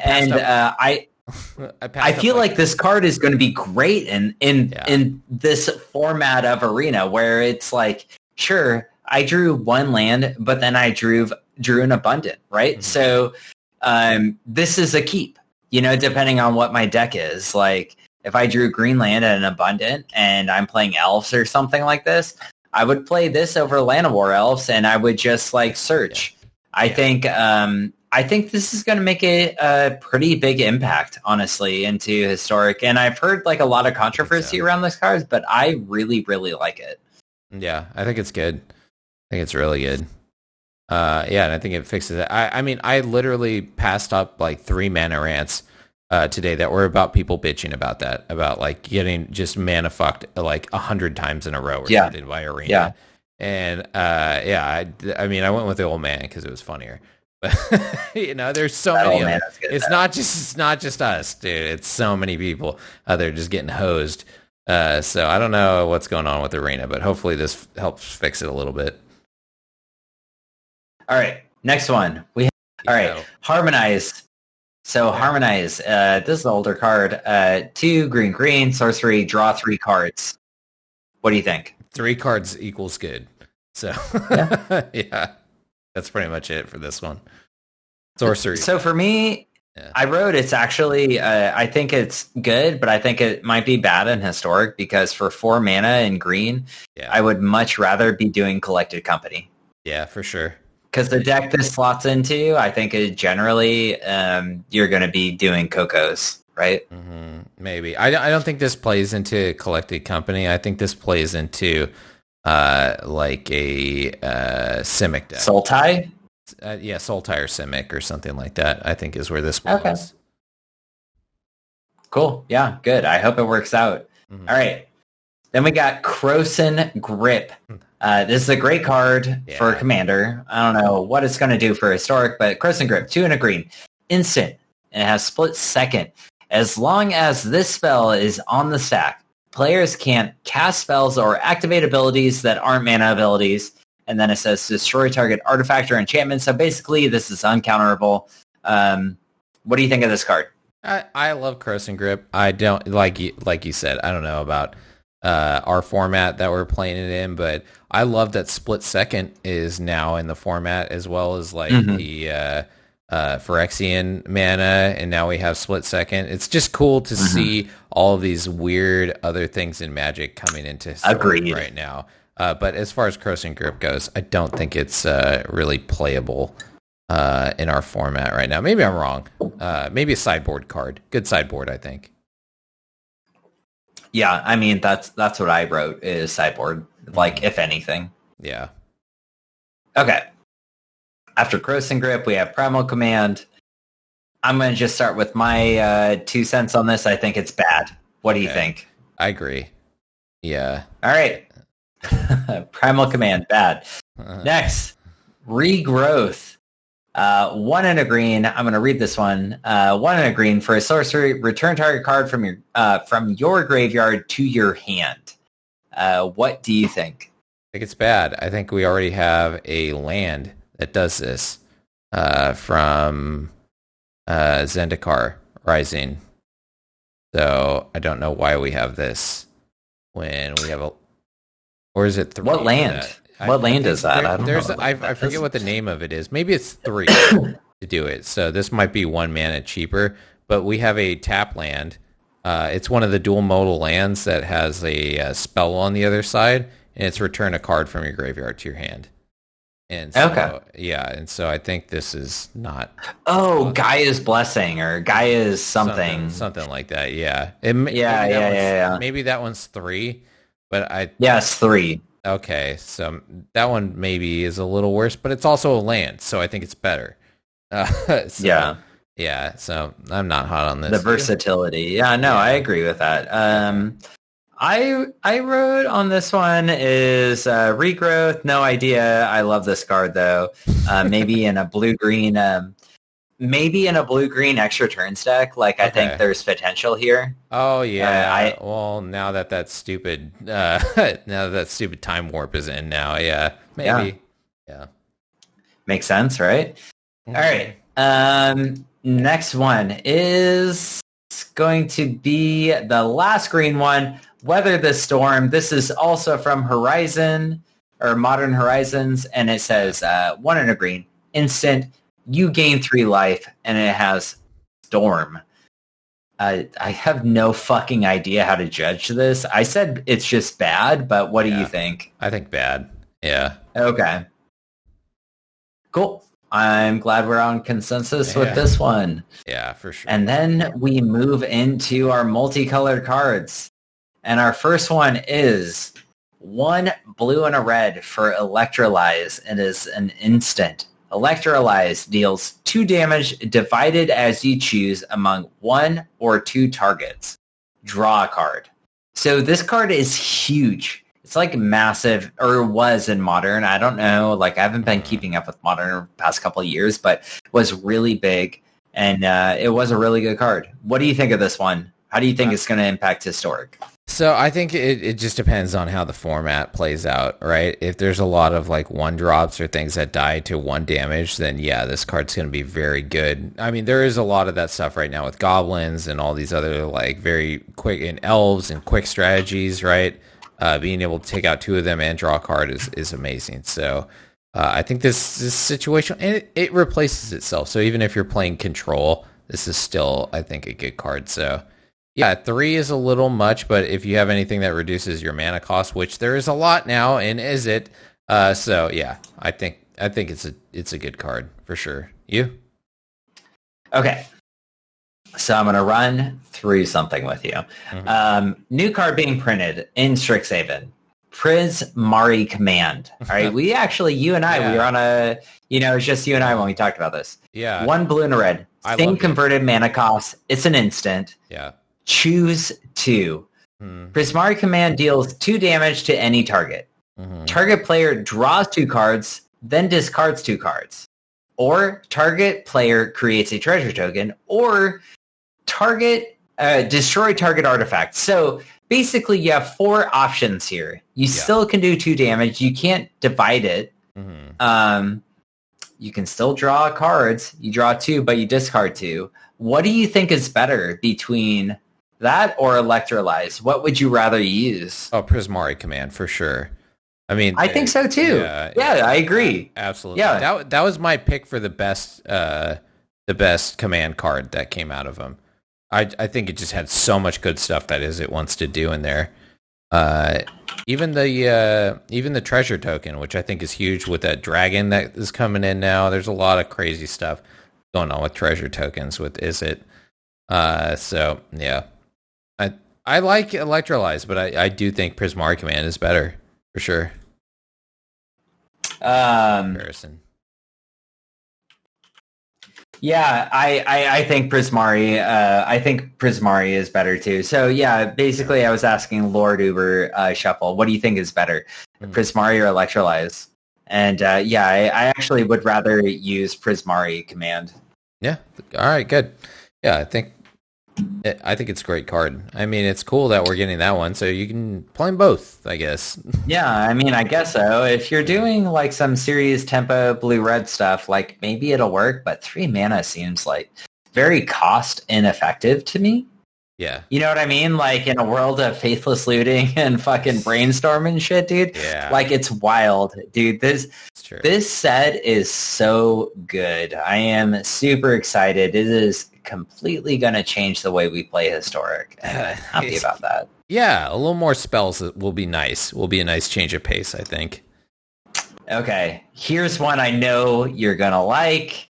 feel like this card is going to be great in this format of Arena, where it's like, sure, I drew 1 land, but then I drew an abundant, right? Mm-hmm. So this is a keep, depending on what my deck is. Like if I drew green land and an abundant and I'm playing elves or something like this, I would play this over Llanowar elves and I would just like search. I think this is going to make a pretty big impact, honestly, into Historic. And I've heard like a lot of controversy around this card, but I really, really like it. Yeah, I think it's good. I think it's really good. Yeah, and I think it fixes it. I mean, I literally passed up like 3 mana rants today that were about people bitching about that, about like getting just mana fucked like 100 times in a row or something by Arena. Yeah. And I mean, I went with the old man because it was funnier. But there's so many of them. It's not just us, dude. It's so many people out there just getting hosed. So I don't know what's going on with Arena, but hopefully this helps fix it a little bit. All right, next one. Harmonize. So Harmonize. This is the older card. 2 green, sorcery, draw 3 cards. What do you think? 3 cards equals good. So yeah, that's pretty much it for this one. Sorcery. So for me, I wrote it's actually, I think it's good, but I think it might be bad in Historic because for 4 mana in green, I would much rather be doing Collected Company. Yeah, for sure. Because the deck this slots into, I think it generally you're going to be doing Cocos, right? Mm-hmm. Maybe. I don't think this plays into Collected Company. I think this plays into like a Simic deck. Sultai? Sultai or Simic or something like that, I think is where this belongs. Okay. Cool. Yeah, good. I hope it works out. Mm-hmm. All right. Then we got Krosan Grip. This is a great card for Commander. I don't know what it's going to do for Historic, but Krosan Grip, 2 and a green. Instant. And it has split second. As long as this spell is on the stack, players can't cast spells or activate abilities that aren't mana abilities. And then it says destroy target artifact or enchantment. So basically, this is uncounterable. What do you think of this card? I love Krosan Grip. I don't like you said. I don't know about our format that we're playing it in, but I love that split second is now in the format as well as like the Phyrexian mana, and now we have split second. It's just cool to see all of these weird other things in Magic coming into Historic right now. But as far as Krosan Grip goes, I don't think it's really playable in our format right now. Maybe I'm wrong. Maybe a sideboard card. Good sideboard, I think. Yeah, I mean, that's what I wrote is sideboard, like, if anything. Yeah. Okay. After Krosan Grip, we have Primal Command. I'm going to just start with my 2 cents on this. I think it's bad. What do you think? I agree. Yeah. All right. Primal Command, bad. Next, Regrowth. 1 and a green. I'm going to read this one. 1 and a green for a sorcery. Return target card from your graveyard to your hand. What do you think? I think it's bad. I think we already have a land that does this from Zendikar Rising. So I don't know why we have this when we have a... Or is it 3? What land? What land is that? I don't know. I forget what the name of it is. Maybe it's 3 to do it. So this might be 1 mana cheaper. But we have a tap land. It's one of the dual modal lands that has a spell on the other side, and it's return a card from your graveyard to your hand. And so, and so I think this is not... Oh, Gaia's Blessing or Gaia's something. Something like that, yeah. Maybe that one's 3. But it's 3. Okay, so that one maybe is a little worse, but it's also a land, so I think it's better. So I'm not hot on this. The versatility. I agree with that. I wrote on this one is Regrowth. No idea. I love this card though. Maybe in a blue-green extra turns deck. Like I think there's potential here. Oh yeah. Now that stupid time warp is in now, maybe. Yeah. Makes sense, right? Mm-hmm. All right. Next one is going to be the last green one. Weather the Storm. This is also from Horizon or Modern Horizons, and it says 1 and a green. Instant. You gain 3 life, and it has Storm. I have no fucking idea how to judge this. I said it's just bad, but what do you think? I think bad. Yeah. Okay. Cool. I'm glad we're on consensus with this one. Yeah, for sure. And then we move into our multicolored cards. And our first one is 1 blue and a red for Electrolyze. It is an instant. Electrolyze deals 2 damage divided as you choose among 1 or 2 targets. Draw a card. So this card is huge. It's like massive, or was in Modern. I don't know. Like I haven't been keeping up with Modern the past couple of years, but was really big. And it was a really good card. What do you think of this one? How do you think it's going to impact Historic? So I think it just depends on how the format plays out, right? If there's a lot of like 1-drops or things that die to 1 damage, then yeah, this card's going to be very good. I mean, there is a lot of that stuff right now with goblins and all these other like very quick and elves and quick strategies, right? Being able to take out 2 of them and draw a card is amazing. So I think this situation, and it replaces itself. So even if you're playing control, this is still, I think, a good card. So yeah, 3 is a little much, but if you have anything that reduces your mana cost, which there is a lot now, and is it? So yeah, I think it's a good card for sure. You? Okay. So I'm going to run through something with you. New card being printed in Strixhaven. Prismari Command. All right. We actually, you and I, we were on a, it's just you and I when we talked about this. Yeah. 1 blue and a red. Same converted mana cost. It's an instant. Yeah. Choose 2. Prismari Command deals 2 damage to any target. Target player draws 2 cards, then discards 2 cards. Or target player creates a treasure token, or destroy target artifact. So basically you have 4 options here. You still can do 2 damage. You can't divide it. You can still draw cards. You draw 2, but you discard 2. What do you think is better between that or Electrolyze? What would you rather use? Oh, Prismari Command for sure. I mean, I think so too. Yeah, I agree. Absolutely. Yeah, that was my pick for the best command card that came out of them. I think it just had so much good stuff that it wants to do in there. Even the treasure token, which I think is huge with that dragon that is coming in now. There's a lot of crazy stuff going on with treasure tokens with Is It. So yeah, I like Electrolyze, but I do think Prismari Command is better for sure. Comparison. Yeah, I think Prismari. I think Prismari is better too. So yeah, basically, I was asking Lord Uber Shuffle, what do you think is better, Prismari or Electrolyze? And yeah, I actually would rather use Prismari Command. Yeah. All right. Good. Yeah, I think it's a great card. I mean, it's cool that we're getting that one, so you can play them both, I guess. Yeah, I mean, I guess so. If you're doing like some serious tempo blue-red stuff, like maybe it'll work, but 3 mana seems like very cost ineffective to me. Yeah. You know what I mean? Like in a world of faithless looting and fucking brainstorm and shit, dude. Yeah. Like it's wild, dude. This set is so good. I am super excited. It is completely going to change the way we play Historic. And I'm happy about that. Yeah, a little more spells will be nice. Will be a nice change of pace, I think. Okay, here's one I know you're going to like.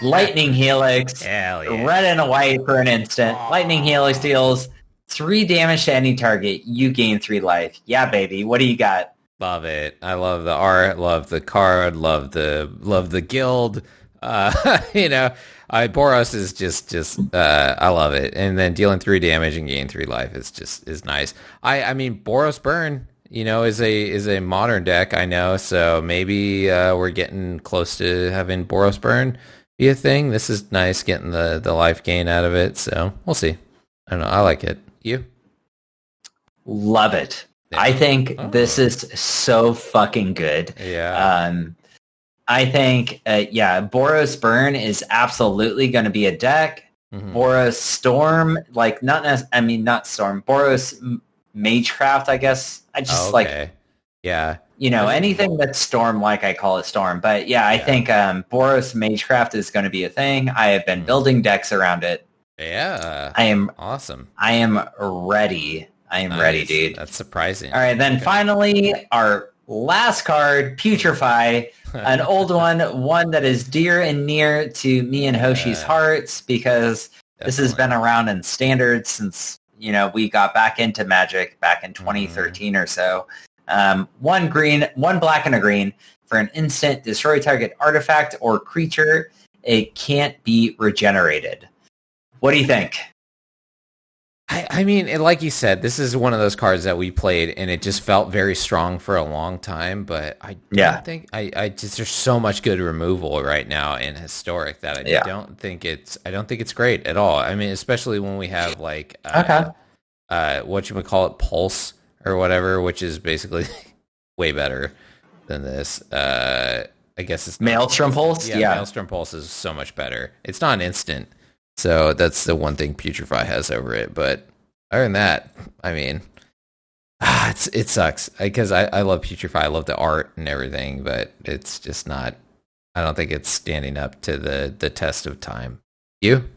Lightning Helix. Hell yeah. Red and a white for an instant. Aww. Lightning Helix deals 3 damage to any target. You gain 3 life. Yeah, baby. What do you got? Love it. I love the art. Love the card. Love the guild. Boros is just I love it. And then dealing 3 damage and gain 3 life is nice. I mean Boros Burn, is a modern deck, I know, so maybe we're getting close to having Boros Burn be a thing. This is nice, getting the life gain out of it, so we'll see. I don't know, I like it. You? Love it. Yeah. I think this is so fucking good. Yeah. I think, Boros Burn is absolutely going to be a deck. Mm-hmm. Boros Storm, not Storm, Boros Magecraft, I guess. I just anything that's Storm, I call it Storm. But I think Boros Magecraft is going to be a thing. I have been building decks around it. Yeah. I am awesome. I am ready. Ready, dude. That's surprising. All right, then finally, our last card, Putrefy, an old one that is dear and near to me and Hoshi's hearts, because this has been around in Standard since, we got back into Magic back in 2013 or so. 1 green, 1 black and a green. For an instant, destroy target artifact or creature. It can't be regenerated. What do you think? I mean, like you said, this is one of those cards that we played, and it just felt very strong for a long time. But I don't think I just there's so much good removal right now in Historic that I don't think it's great at all. I mean, especially when we have like whatchamacallit, Pulse or whatever, which is basically way better than this. I guess it's Maelstrom Pulse. Yeah, Maelstrom Pulse is so much better. It's not an instant. So that's the one thing Putrefy has over it. But other than that, I mean, it sucks because I love Putrefy. I love the art and everything, but it's just not. I don't think it's standing up to the test of time. You?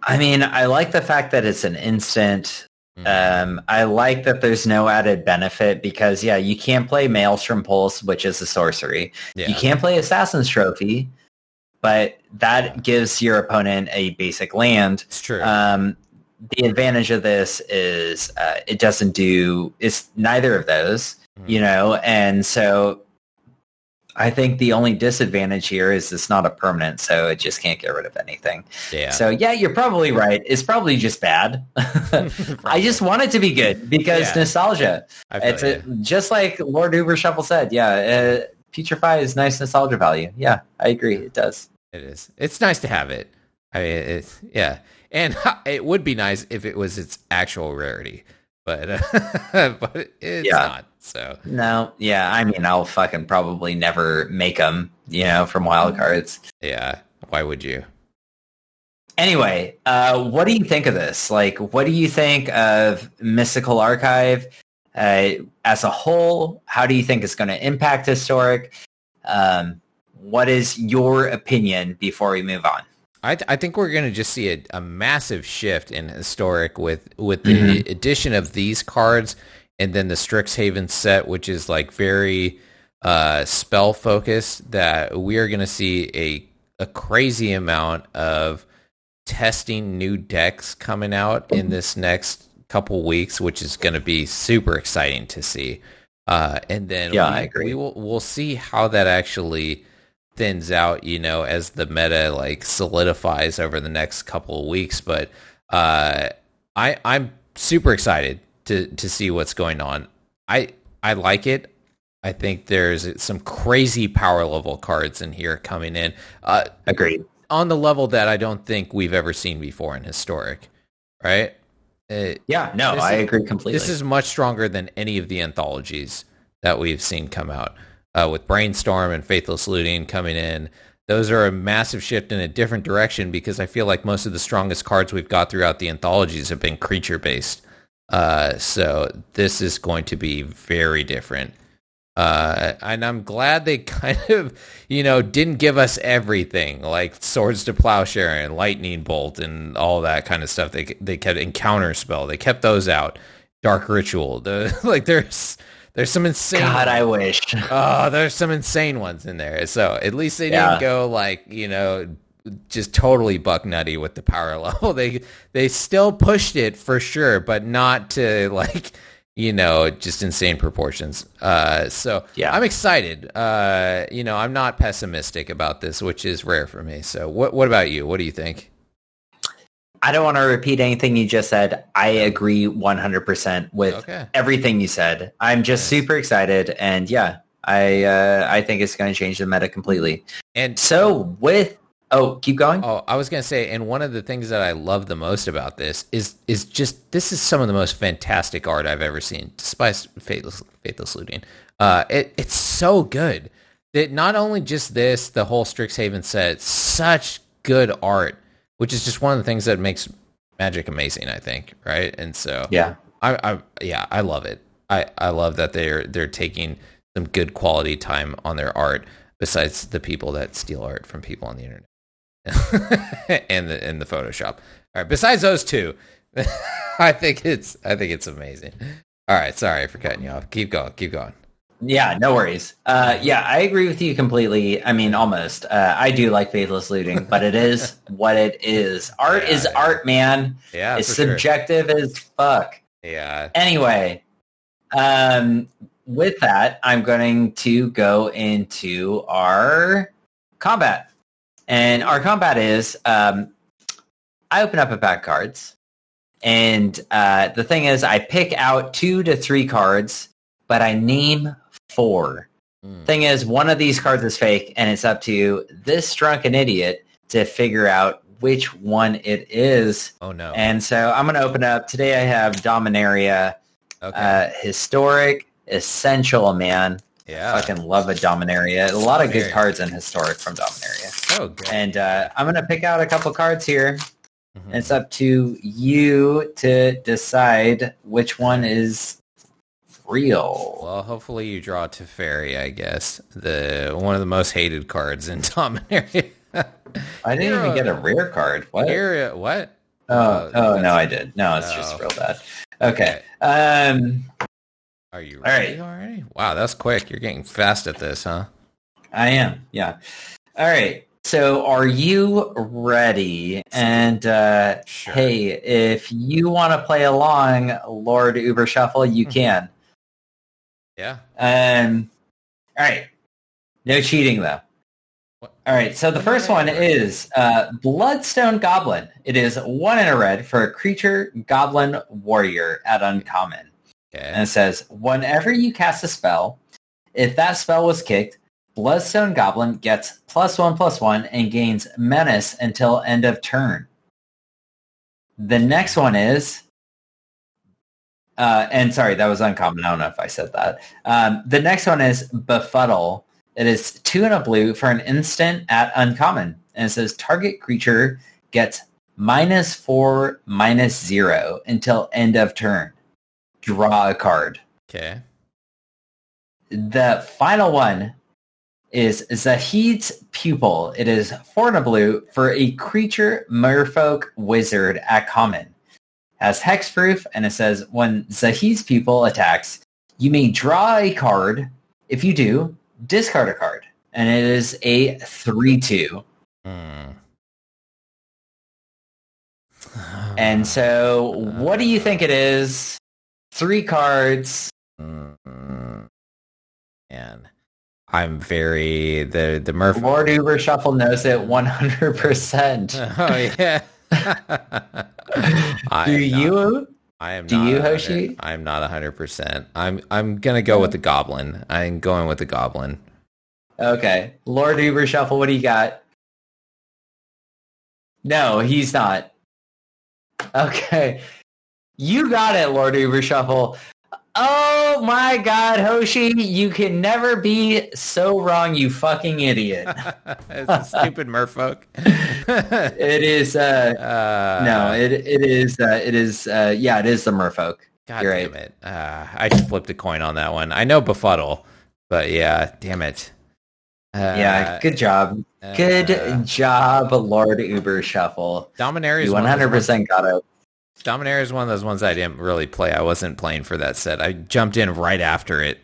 I mean, I like the fact that it's an instant. I like that there's no added benefit because, you can't play Maelstrom Pulse, which is a sorcery. Yeah. You can't play Assassin's Trophy. But that gives your opponent a basic land. It's true. The advantage of this is it doesn't do... It's neither of those, and so I think the only disadvantage here is it's not a permanent, so it just can't get rid of anything. Yeah. So, you're probably right. It's probably just bad. I just want it to be good because nostalgia. It's just like Lord Uber Shuffle said. Putrefy is nice nostalgia value. Yeah, I agree. It does. It is. It's nice to have it. I mean, and it would be nice if it was its actual rarity, but it's not. So no, I mean, I'll fucking probably never make them, from wildcards. Yeah, why would you? Anyway, what do you think of this? Like, what do you think of Mystical Archive as a whole? How do you think it's going to impact Historic? What is your opinion before we move on? I think we're going to just see a massive shift in Historic with the addition of these cards and then the Strixhaven set, which is like very spell focused, that we are going to see a crazy amount of testing new decks coming out in this next couple weeks, which is going to be super exciting to see. And then I agree. We'll see how that actually thins out, as the meta like solidifies over the next couple of weeks. But I'm super excited to see what's going on. I like it. I think there's some crazy power level cards in here coming in. Agreed. On the level that I don't think we've ever seen before in Historic, right? I agree completely. This is much stronger than any of the anthologies that we've seen come out. With Brainstorm and Faithless Looting coming in, those are a massive shift in a different direction because I feel like most of the strongest cards we've got throughout the anthologies have been creature-based. So this is going to be very different. And I'm glad they kind of, didn't give us everything, like Swords to Plowshare and Lightning Bolt and all that kind of stuff. They kept Encounter Spell. They kept those out. Dark Ritual. There's some insane... God, I wish. Oh, there's some insane ones in there. So at least they didn't go like, just totally buck nutty with the power level. They still pushed it for sure, but not to like, just insane proportions. So I'm excited. I'm not pessimistic about this, which is rare for me. So what about you? What do you think? I don't want to repeat anything you just said. I agree 100% with everything you said. I'm just super excited, and I think it's going to change the meta completely. And so keep going. Oh, I was going to say, and one of the things that I love the most about this is just this is some of the most fantastic art I've ever seen, despite Faithless Looting. It's so good that not only just this, the whole Strixhaven set, such good art, which is just one of the things that makes Magic amazing, I think, right? And so I love it. I love that they're taking some good quality time on their art, besides the people that steal art from people on the internet and the Photoshop. All right, besides those two, I think it's amazing. All right, sorry for cutting you off. Keep going. Yeah, no worries. I agree with you completely. I mean, almost. I do like Faithless Looting, but it is what it is. Art is art, man. Yeah, it's subjective as fuck. Yeah. Anyway, With that, I'm going to go into our combat. And our combat is, I open up a pack of cards. And the thing is, I pick out 2 to 3 cards, but I name 4. Thing is, one of these cards is fake, and it's up to this drunken idiot to figure out which one it is. Oh, no. And so I'm going to open up. Today I have Dominaria, Historic, Essential, man. Yeah. Fucking love a Dominaria. A lot of good cards in Historic from Dominaria. Oh, good. And I'm going to pick out a couple cards here. Mm-hmm. It's up to you to decide which one is real. Well, hopefully you draw Teferi, I guess. One of the most hated cards in Dominaria. I didn't even get a rare card. What? What? Oh, no, I did. No, it's just real bad. Okay. Are you ready already? Wow, that's quick. You're getting fast at this, huh? I am, yeah. All right. So are you ready? And sure. Hey, if you want to play along, Lord Uber Shuffle, you can. Yeah. All right. No cheating, though. What? All right. So the first one is Bloodstone Goblin. It is 1 in a red for a creature goblin warrior at uncommon. Okay. And it says, whenever you cast a spell, if that spell was kicked, Bloodstone Goblin gets +1/+1 and gains menace until end of turn. The next one is, and sorry, that was uncommon. I don't know if I said that. The next one is Befuddle. It is 2 and a blue for an instant at uncommon. And it says target creature gets -4/-0 until end of turn. Draw a card. Okay. The final one is Zahid's Pupil. It is 4 and a blue for a creature merfolk wizard at common. Has hexproof, and it says when Zahid's Pupil attacks, you may draw a card. If you do, discard a card. And it is a 3/2. And so what do you think it is? 3 cards. And I'm very the Murph. Lord Uber Shuffle knows it 100%. Oh yeah. Do you, Hoshi? I'm not 100%. I'm gonna go with the goblin. I'm going with the goblin. Okay, Lord Uber Shuffle, what do you got? No, he's not. Okay, you got it, Lord Uber Shuffle. Oh my God, Hoshi, you can never be so wrong, you fucking idiot. It's a stupid merfolk. It is, no, it is the merfolk. God You're damn right. it. I just flipped a coin on that one. I know Befuddle, but yeah, damn it. Yeah, good job. Good job, Lord Uber Shuffle. Dominaria is 100% got it. Dominaria is one of those ones I didn't really play. I wasn't playing for that set. I jumped in right after it.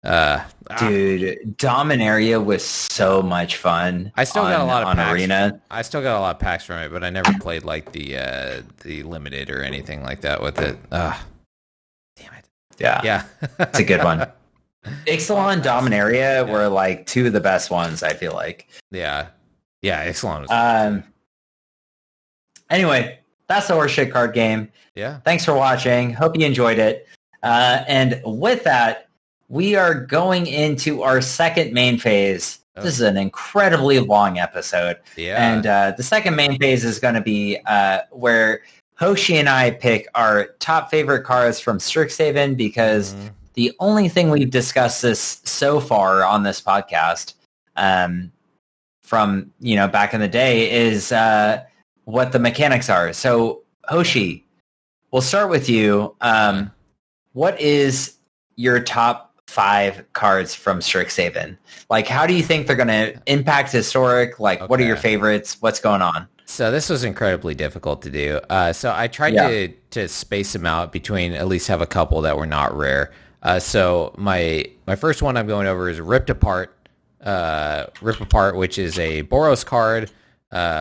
Dude, Dominaria was so much fun. I still got a lot of packs. Arena. I still got a lot of packs from it, but I never played like the limited or anything like that with it. Damn it. Yeah. It's a good one. Ixalan and Dominaria were like 2 of the best ones, I feel like. Yeah. Yeah, Ixalan was Anyway, that's the horseshit card game. Yeah. Thanks for watching. Hope you enjoyed it. And with that, we are going into our second main phase. This is an incredibly long episode. Yeah. And the second main phase is going to be where Hoshi and I pick our top favorite cards from Strixhaven because the only thing we've discussed this so far on this podcast from, back in the day is what the mechanics are. So, Hoshi, we'll start with you. What is your top 5 cards from Strixhaven? Like, how do you think they're going to impact Historic? Like, what are your favorites? What's going on? So this was incredibly difficult to do. So I tried to space them out between at least have a couple that were not rare. So my first one I'm going over is Ripped Apart. Rip Apart, which is a Boros card,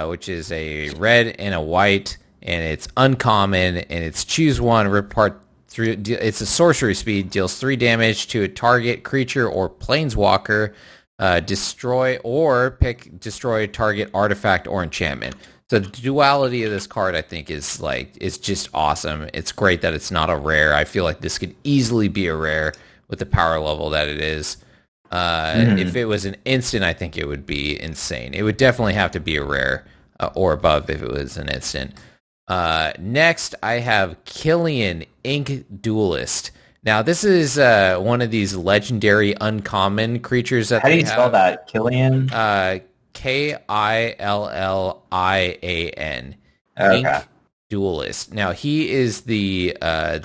which is a red and a white, and it's uncommon, and it's choose one, rip apart It's a sorcery speed, deals 3 damage to a target creature or planeswalker. Destroy a target artifact or enchantment. So the duality of this card, I think, is just awesome. It's great that it's not a rare. I feel like this could easily be a rare with the power level that it is. If it was an instant, I think it would be insane. It would definitely have to be a rare or above if it was an instant. Next, I have Killian, Ink Duelist. Now, this is one of these legendary uncommon creatures that How do you spell that? Killian? Killian. Okay. Ink Duelist. Now, he is the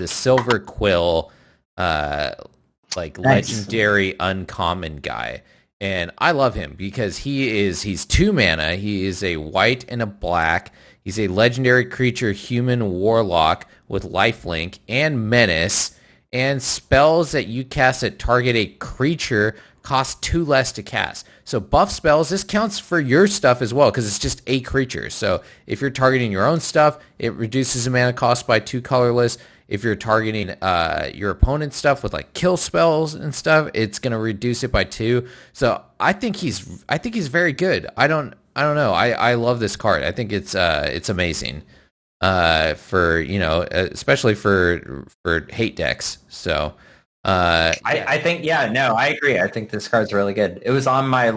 Silver Quill, legendary uncommon guy. And I love him because he's 2 mana. He is a white and a black. He's a legendary creature, human warlock with lifelink and menace. And spells that you cast that target a creature cost 2 less to cast. So buff spells, this counts for your stuff as well because it's just a creature. So if you're targeting your own stuff, it reduces the mana cost by 2 colorless. If you're targeting your opponent's stuff with like kill spells and stuff, it's gonna reduce it by 2. So I think he's very good. I don't know. I love this card. I think it's amazing. Especially for hate decks. So I think I agree. I think this card's really good. It was on my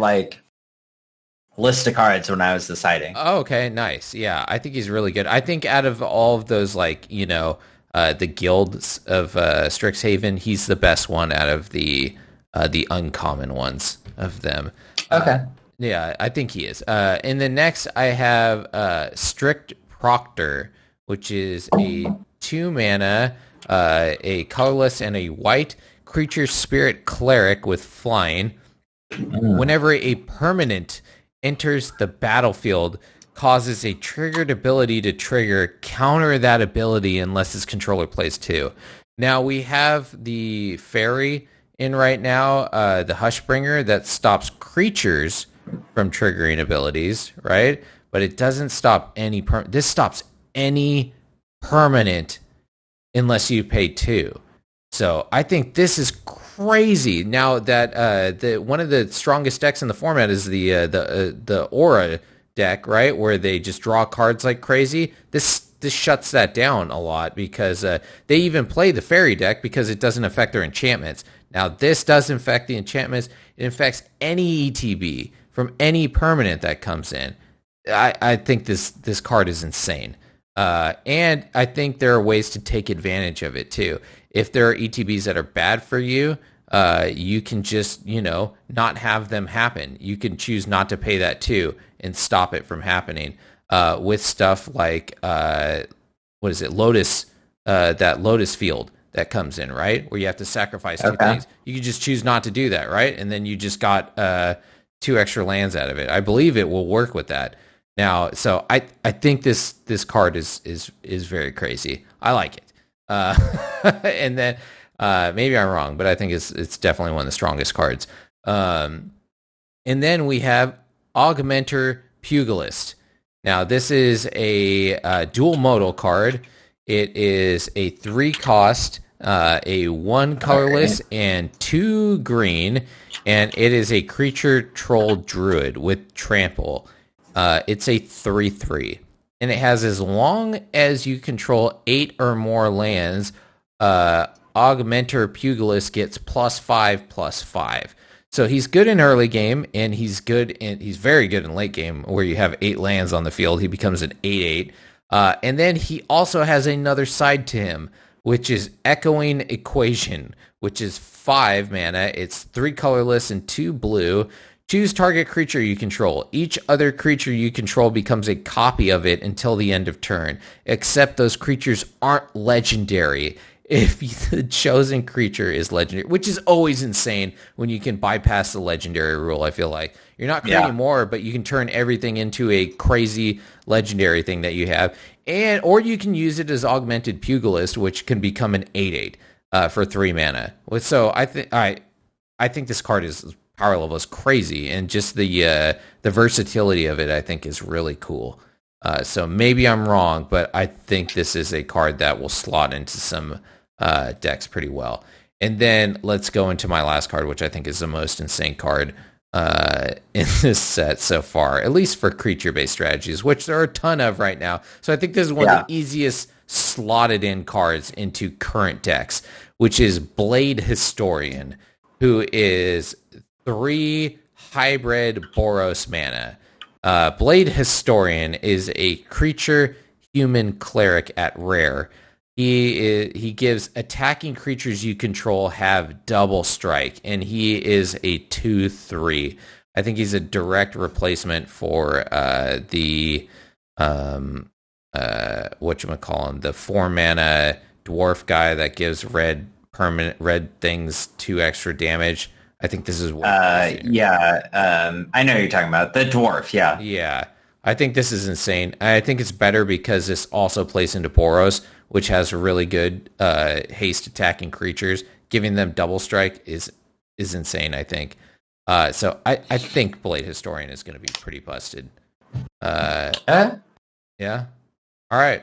list of cards when I was deciding. Oh, okay, nice. Yeah, I think he's really good. I think out of all of those the guilds of Strixhaven, he's the best one out of the uncommon ones of them. Okay. Yeah, I think he is. And then next I have Strict Proctor, which is a 2 mana, a colorless and a white creature spirit cleric with flying. Whenever a permanent enters the battlefield, causes a triggered ability to trigger, counter that ability unless its controller plays 2. Now we have the fairy in right now, the Hushbringer, that stops creatures from triggering abilities, right? But it doesn't stop any this stops any permanent unless you pay 2. So I think this is crazy. Now that one of the strongest decks in the format is the Aura deck, right, where they just draw cards like crazy. This shuts that down a lot because they even play the fairy deck because it doesn't affect their enchantments. Now this does affect the enchantments. It affects any ETB from any permanent that comes in. I think this card is insane. And I think there are ways to take advantage of it too. If there are ETBs that are bad for you, you can just, not have them happen. You can choose not to pay that too and stop it from happening. With stuff like, Lotus, that Lotus field that comes in, right? Where you have to sacrifice 2 things. You can just choose not to do that, right? And then you just got 2 extra lands out of it. I believe it will work with that. Now, so I think this card is very crazy. I like it. And then maybe I'm wrong, but I think it's definitely one of the strongest cards. And then we have Augmenter Pugilist. Now, this is a dual modal card. It is a 3 cost, a 1 colorless, and 2 green, and it is a creature troll druid with trample. It's a 3/3, and it has, as long as you control 8 or more lands, Augmenter Pugilist gets +5/+5. So he's good in early game, and he's very good in late game, where you have 8 lands on the field. He becomes an 8/8. And then he also has another side to him, which is Echoing Equation, which is 5 mana. It's 3 colorless and 2 blue. Choose target creature you control. Each other creature you control becomes a copy of it until the end of turn, except those creatures aren't legendary if the chosen creature is legendary, which is always insane when you can bypass the legendary rule. I feel like you're not creating more, but you can turn everything into a crazy legendary thing that you have, or you can use it as Augmented Pugilist, which can become an 8/8 for 3 mana. So I think this card is power level is crazy, and just the versatility of it, I think, is really cool. So maybe I'm wrong, but I think this is a card that will slot into some decks pretty well. And then let's go into my last card, which I think is the most insane card in this set so far, at least for creature-based strategies, which there are a ton of right now. So I think this is one of the easiest slotted in cards into current decks, which is Blade Historian, who is 3 hybrid Boros mana. Blade Historian is a creature human cleric at rare. He gives attacking creatures you control have double strike, and he is a 2/3. I think he's a direct replacement for the whatchamacallin, the 4 mana dwarf guy that gives red things 2 extra damage. I think this is what I know what you're talking about. The dwarf, yeah. Yeah. I think this is insane. I think it's better because this also plays into Boros, which has really good haste attacking creatures. Giving them double strike is insane, I think. So I think Blade Historian is going to be pretty busted. Yeah. All right.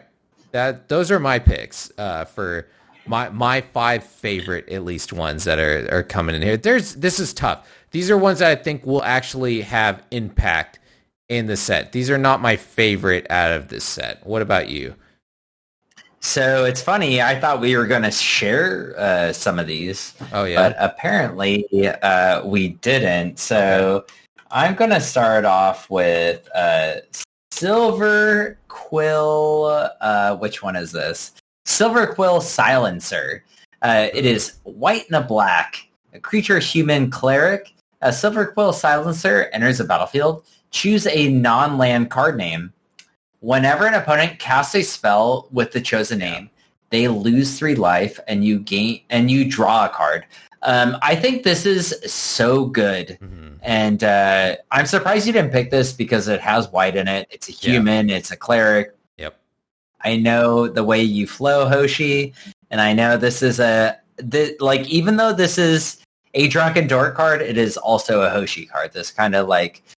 Those are my picks for my 5 favorite, at least, ones that are coming in here. This is tough. These are ones that I think will actually have impact in the set. These are not my favorite out of this set. What about you? So it's funny. I thought we were going to share some of these. Oh, yeah. But apparently we didn't. So I'm going to start off with Silver Quill. Which one is this? Silver Quill Silencer. It is white and a black. A creature human cleric. A Silver Quill Silencer enters the battlefield. Choose a non-land card name. Whenever an opponent casts a spell with the chosen name, they lose 3 life, and you draw a card. I think this is so good, and I'm surprised you didn't pick this because it has white in it. It's a human. It's a cleric. Yep. I know the way you flow, Hoshi, and I know this is even though this is a DrunkenDork card, it is also a Hoshi card. This kind of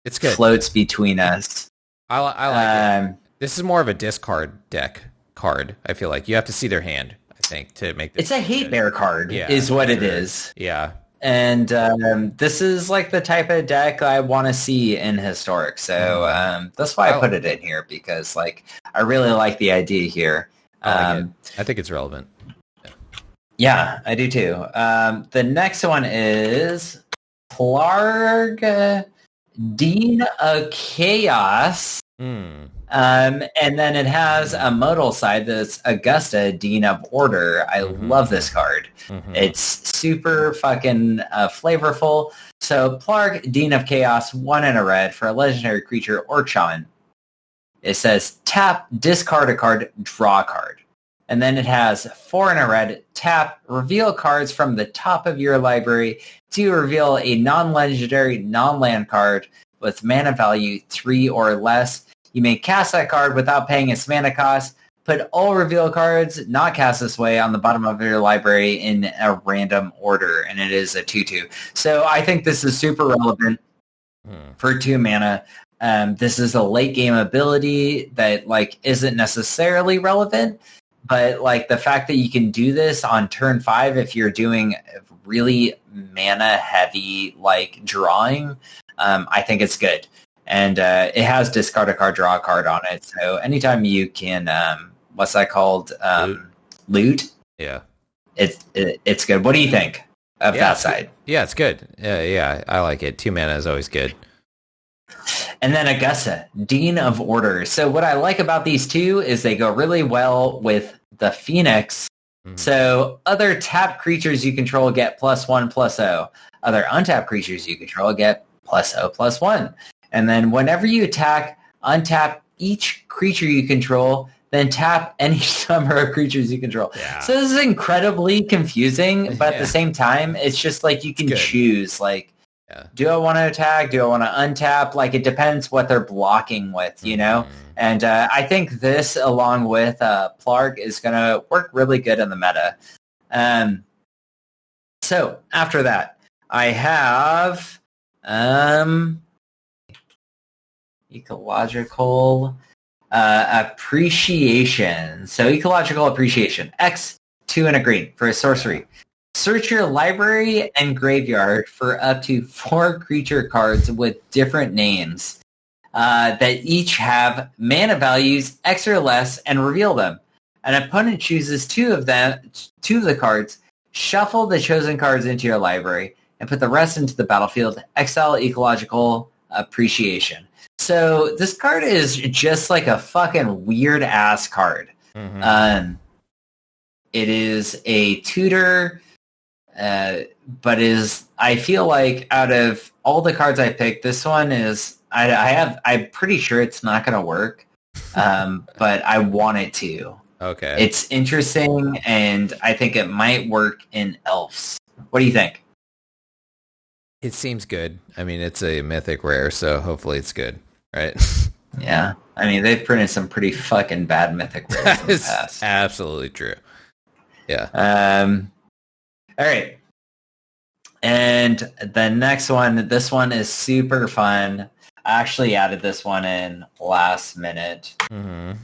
it's good. Floats between us. I like it. This is more of a discard deck card. I feel like you have to see their hand, I think, to make this. It's a hate bear card, is what it is. Yeah. And this is like the type of deck I want to see in Historic. So that's why I put it in here, because I really like the idea here. I think it's relevant. Yeah, I do too. The next one is Plarg, Dean of Chaos. And then it has a modal side that's Augusta, Dean of Order. I love this card. It's super fucking flavorful. So Plarg, Dean of Chaos, 1 and a red for a legendary creature or shaman. It says tap, discard a card, draw a card. And then it has 4 and a red, tap, reveal cards from the top of your library to reveal a non-legendary, non-land card with mana value 3 or less. You may cast that card without paying its mana cost. Put all reveal cards not cast this way on the bottom of your library in a random order, and it is a 2/2. So I think this is super relevant for 2 mana. This is a late game ability that isn't necessarily relevant, but the fact that you can do this on turn 5 if you're doing really mana heavy drawing, I think it's good. And it has discard a card, draw a card on it. So anytime you can, what's that called? Loot. Yeah. It's good. What do you think of that side? Yeah, it's good. Yeah, I like it. 2 mana is always good. And then Augusta, Dean of Order. So what I like about these two is they go really well with the Phoenix. So other tapped creatures you control get +1/+0. Other untapped creatures you control get +0/+1. And then whenever you attack, untap each creature you control, then tap any number of creatures you control. Yeah. So this is incredibly confusing, but at the same time, it's just you can choose. Do I want to attack? Do I want to untap? It depends what they're blocking with, you know? And I think this, along with Plarg, is going to work really good in the meta. So after that, I have Ecological Appreciation. So Ecological Appreciation. X 2 and a green for a sorcery. Search your library and graveyard for up to 4 creature cards with different names that each have mana values X or less, and reveal them. An opponent chooses 2 of the cards. Shuffle the chosen cards into your library and put the rest into the battlefield. Exile Ecological Appreciation. So this card is just like a fucking weird ass card. Mm-hmm. It is a tutor, but I feel like out of all the cards I picked, this one is I'm pretty sure it's not going to work, but I want it to. Okay. It's interesting, and I think it might work in Elves. What do you think? It seems good. I mean, it's a mythic rare, so hopefully it's good, right? Yeah. I mean, they've printed some pretty fucking bad mythic rares in the past. Absolutely true. Yeah. All right. And the next one, this one is super fun. I actually added this one in last minute. Mm-hmm.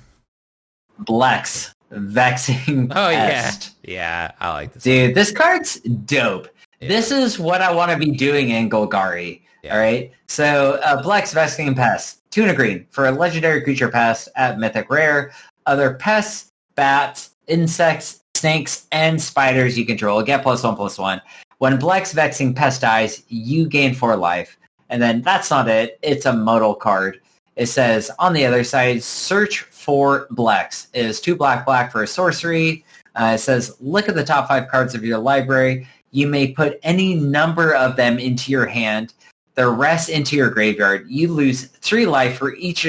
Blex, Vexing Pest. Yeah, I like this. Dude, this card's dope. Yeah. This is what I want to be doing in Golgari. Yeah. All right. So Blex, Vexing Pest, 2 and a green for a legendary creature pest at Mythic Rare. Other pests, bats, insects, snakes, and spiders you control get +1/+1. When Blex, Vexing Pest dies, you gain 4 life. And then that's not it. It's a modal card. It says on the other side, search for Blex. It is 2 black for a sorcery. It says look at the top 5 cards of your library. You may put any number of them into your hand. The rest into your graveyard. You lose 3 life for each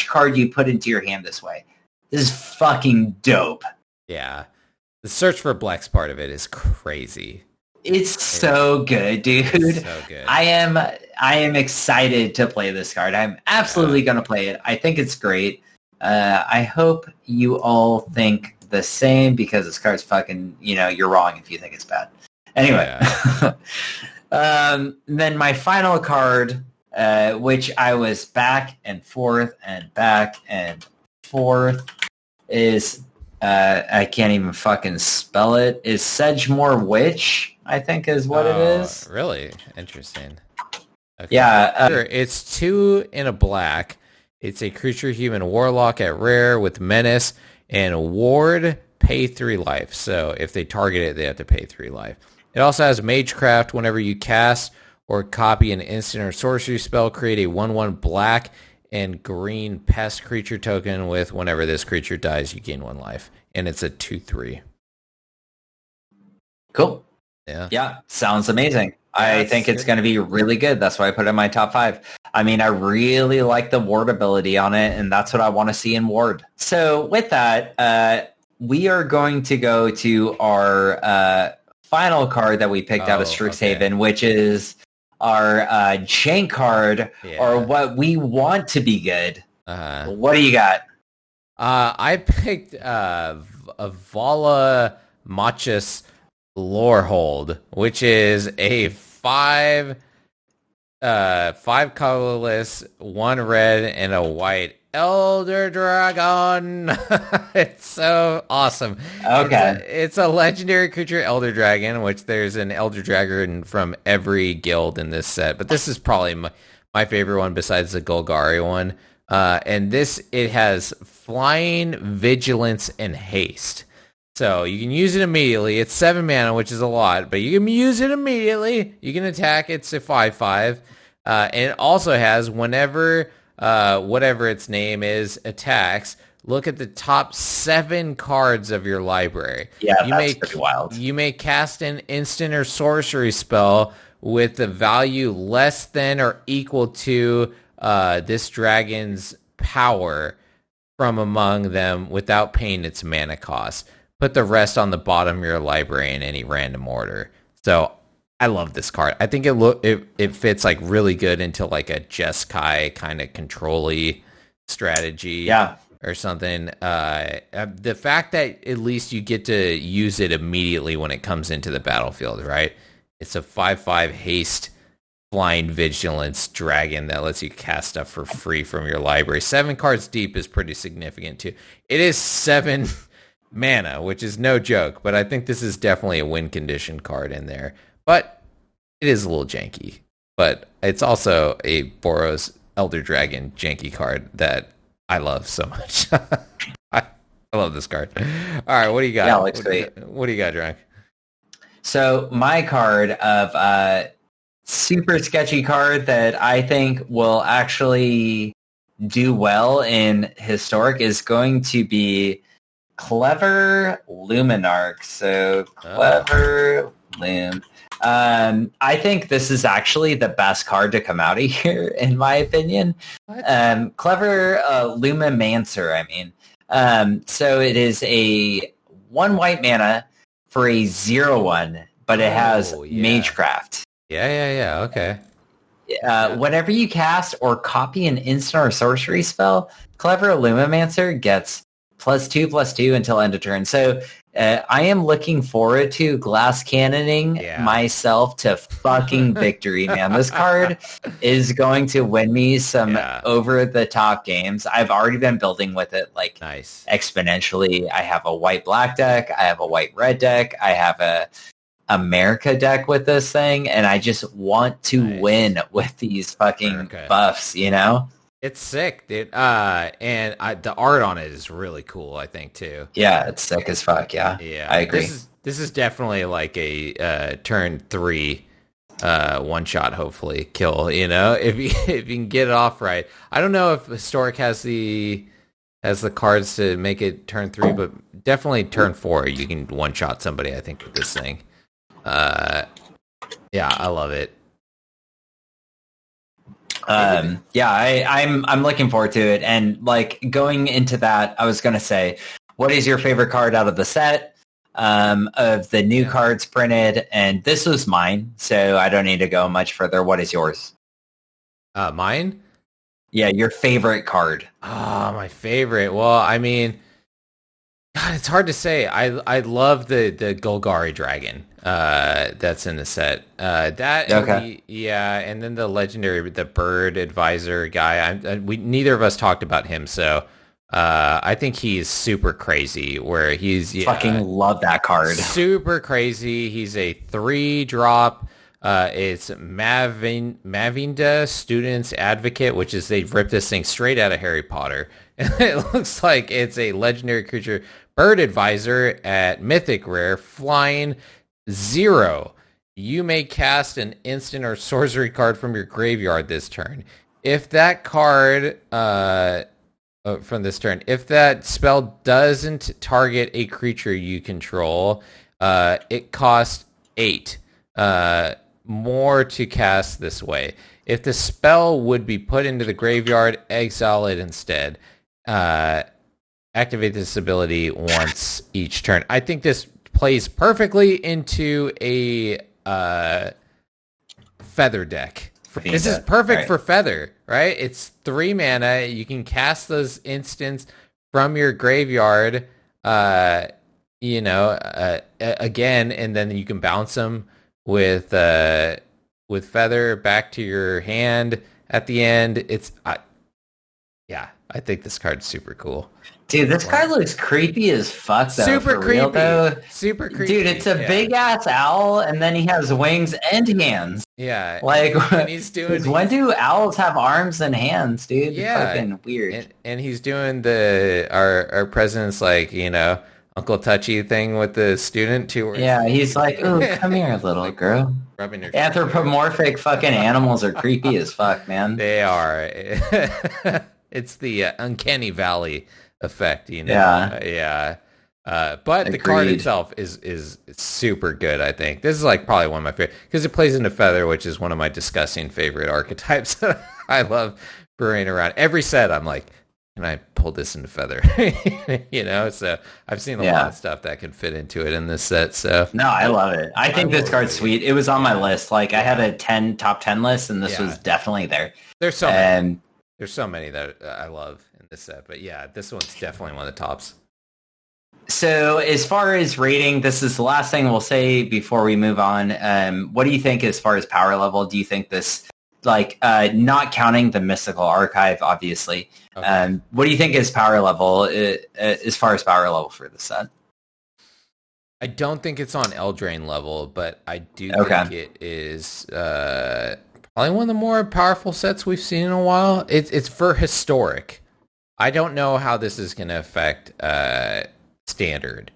card you put into your hand this way. This is fucking dope. Yeah. The search for Blex part of it is crazy. It's so good, dude. It's so good. I am excited to play this card. I'm absolutely going to play it. I think it's great. I hope you all think the same, because this card's fucking, you're wrong if you think it's bad. Anyway. Yeah. Then my final card, which I was back and forth is, I can't even fucking spell it, is Sedgemoor Witch, I think is what it is. Really? Interesting. Okay. Yeah. Sure. It's 2 in a black. It's a creature human warlock at rare with menace and ward, pay 3 life. So if they target it, they have to pay 3 life. It also has Magecraft. Whenever you cast or copy an instant or sorcery spell, create a 1/1 black and green pest creature token with whenever this creature dies, you gain 1 life. And it's a 2/3. Cool. Yeah. Yeah. Sounds amazing. I think it's going to be really good. That's why I put it in my top 5. I mean, I really like the ward ability on it, and that's what I want to see in ward. So with that, we are going to go to our final card that we picked out of Strixhaven, which is our jank card, or what we want to be good. What do you got? I picked a Vala Machus Lorehold, which is a 5 colorless, 1 red, and a white Elder Dragon. It's so awesome. Okay. It's a legendary creature, Elder Dragon, which there's an Elder Dragon from every guild in this set, but this is probably my favorite one besides the Golgari one. And it has flying, vigilance, and haste. So you can use it immediately. It's 7 mana, which is a lot, but you can use it immediately. You can attack. It's a 5/5. And it also has whenever whatever its name is attacks, look at the top 7 cards of your library. Yeah, that's pretty wild. You may cast an instant or sorcery spell with the value less than or equal to this dragon's power from among them without paying its mana cost. Put the rest on the bottom of your library in any random order. So I love this card. I think it fits like really good into like a Jeskai kind of control-y strategy. Yeah. Or something. The fact that at least you get to use it immediately when it comes into the battlefield, right? It's a 5/5 haste flying vigilance dragon that lets you cast stuff for free from your library. 7 cards deep is pretty significant too. It is 7 mana, which is no joke, but I think this is definitely a win condition card in there. But it is a little janky. But it's also a Boros Elder Dragon janky card that I love so much. I love this card. All right, what do you got? Yeah, it looks great. What do you got, Drunk? So my card of super sketchy card that I think will actually do well in Historic is going to be Clever Luminarch. So Clever Loom. I think this is actually the best card to come out of here, in my opinion. Clever Lumimancer, I mean. So it is a 1 white mana for a 0/1, but it has Magecraft. Yeah. Okay. Whenever you cast or copy an instant or sorcery spell, Clever Lumimancer gets +2/+2 until end of turn. So I am looking forward to glass cannoning myself to fucking victory, man. This card is going to win me some over-the-top games. I've already been building with it exponentially. I have a white-black deck. I have a white-red deck. I have a America deck with this thing, and I just want to win with these fucking buffs, you know? It's sick, dude. And the art on it is really cool, I think, too. Yeah, it's sick as fuck, yeah. I agree. This is definitely like a turn 3 one-shot, hopefully, kill, you know? If you can get it off right. I don't know if Historic has the cards to make it turn 3, but definitely turn 4, you can one-shot somebody, I think, with this thing. Yeah, I love it. I'm looking forward to it, and like going into that, I was gonna say, what is your favorite card out of the set of the new cards printed? And this was mine, so I don't need to go much further. What is yours? Mine? Yeah, your favorite card. My favorite. Well, I mean, God, it's hard to say. I love the Golgari Dragon that's in the set. And then the legendary, the Bird Advisor guy. Neither of us talked about him, so I think he's super crazy. Where he's fucking love that card. Super crazy. He's a 3-drop. It's Mavinda Student's Advocate, which is they've ripped this thing straight out of Harry Potter. It looks like it's a legendary creature. Bird Advisor at Mythic Rare, flying 0. You may cast an instant or sorcery card from your graveyard this turn. If that card from this turn, if that spell doesn't target a creature you control, it costs 8 more to cast this way. If the spell would be put into the graveyard, exile it instead. Activate this ability once each turn. I think this plays perfectly into a Feather deck. This is perfect for Feather, right? It's 3 mana. You can cast those instants from your graveyard, again, and then you can bounce them with Feather back to your hand at the end. I think this card's super cool. Dude, this card looks creepy as fuck, though. Super creepy. Real, though. Super creepy. Dude, it's a big-ass owl, and then he has wings and hands. Yeah. Like, when do owls have arms and hands, dude? Yeah. It's fucking weird. And he's doing our president's, Uncle Touchy thing with the student, too. Yeah, he's like, ooh, come here, little girl. Anthropomorphic fucking animals are creepy as fuck, man. They are. It's the uncanny valley effect, you know. Yeah. But the card itself is super good, I think. This is probably one of my favorite, because it plays into Feather, which is one of my disgusting favorite archetypes. I love brewing around. Every set, I'm like, can I pull this into Feather? So I've seen a lot of stuff that can fit into it in this set. So no, I love it. I think this card's sweet. It was on my list. I had a top 10 list, and this was definitely there. There's so many. There's so many that I love in this set, but yeah, this one's definitely one of the tops. So as far as rating, this is the last thing we'll say before we move on. What do you think as far as power level? Do you think this, not counting the Mystical Archive, obviously, what do you think is power level as far as power level for the set? I don't think it's on Eldraine level, but I do think it is probably one of the more powerful sets we've seen in a while. It's for historic. I don't know how this is going to affect standard.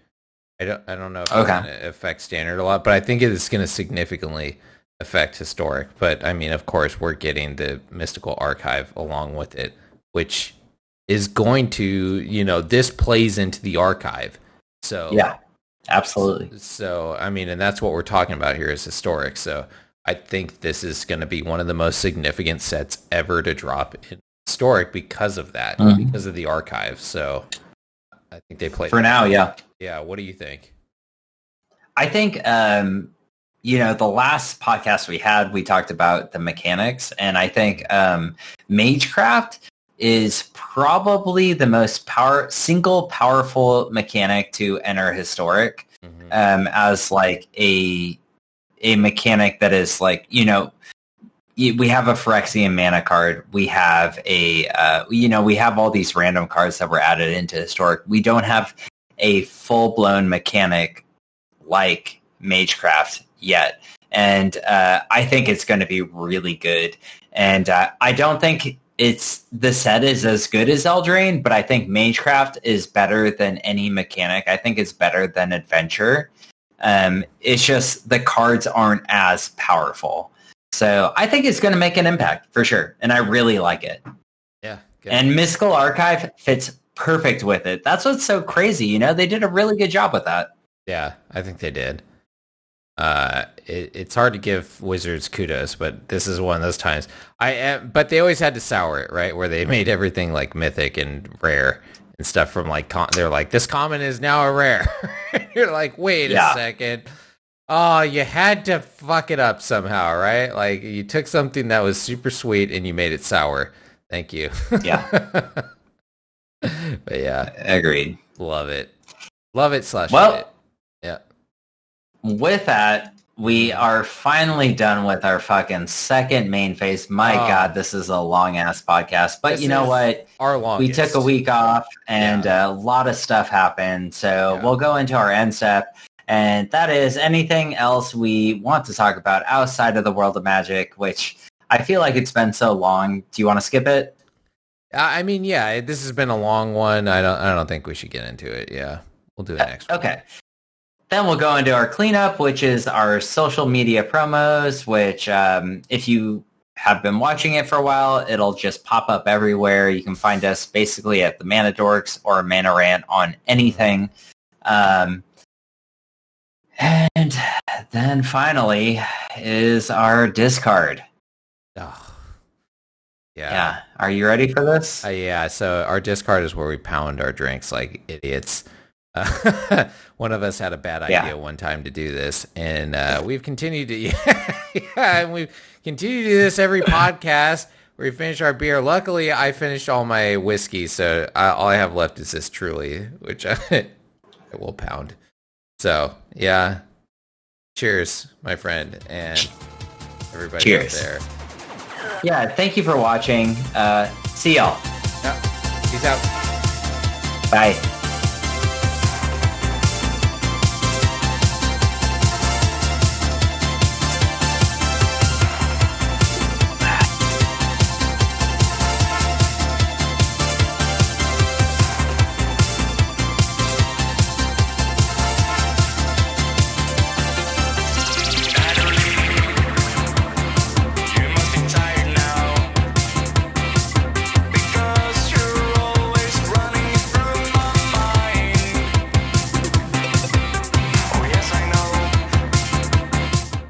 I don't know if it's going to affect standard a lot, but I think it is going to significantly affect historic. But I mean, of course, we're getting the Mystical Archive along with it, which is going to, this plays into the archive. So yeah, absolutely. So I mean, and that's what we're talking about here is historic. So I think this is going to be one of the most significant sets ever to drop in historic because of that, because of the archive. So I think they play for now. Yeah. Yeah. What do you think? I think, the last podcast we had, we talked about the mechanics, and I think Magecraft is probably the most single powerful mechanic to enter historic, as like a mechanic that is like, we have a Phyrexian mana card. We have we have all these random cards that were added into historic. We don't have a full-blown mechanic like Magecraft yet. And I think it's going to be really good. And I don't think the set is as good as Eldraine, but I think Magecraft is better than any mechanic. I think it's better than Adventure. It's just the cards aren't as powerful. So I think it's going to make an impact for sure. And I really like it. Yeah. Good. And Mystical Archive fits perfect with it. That's what's so crazy. They did a really good job with that. Yeah, I think they did. It's hard to give Wizards kudos, but this is one of those times. But they always had to sour it, right? Where they made everything like mythic and rare and stuff from like, they're like, this common is now a rare. You're like, wait a second. Oh, you had to fuck it up somehow, right? Like you took something that was super sweet and you made it sour. Thank you. Yeah. But yeah. Agreed. Love it. Love it / Well, hate it. Yeah. With that, we are finally done with our fucking second main phase. My God, this is a long-ass podcast. But you know what? Our longest. We took a week off, and a lot of stuff happened. So we'll go into our end step. And that is anything else we want to talk about outside of the world of Magic, which I feel like it's been so long. Do you want to skip it? I mean, yeah, this has been a long one. I don't think we should get into it. Yeah, we'll do it next week. Okay. Then we'll go into our cleanup, which is our social media promos, which if you have been watching it for a while, it'll just pop up everywhere. You can find us basically at the Mana Dorks or Mana Rant on anything. And then finally is our discard. Oh. Yeah. Are you ready for this? Yeah. So our discard is where we pound our drinks like idiots. One of us had a bad idea one time to do this, and we've continued to and we've continued to do this every podcast where we finish our beer. Luckily, I finished all my whiskey, so all I have left is this Truly, which I will pound. So, yeah. Cheers, my friend, and everybody out there. Yeah, thank you for watching. See y'all. Peace out. Bye.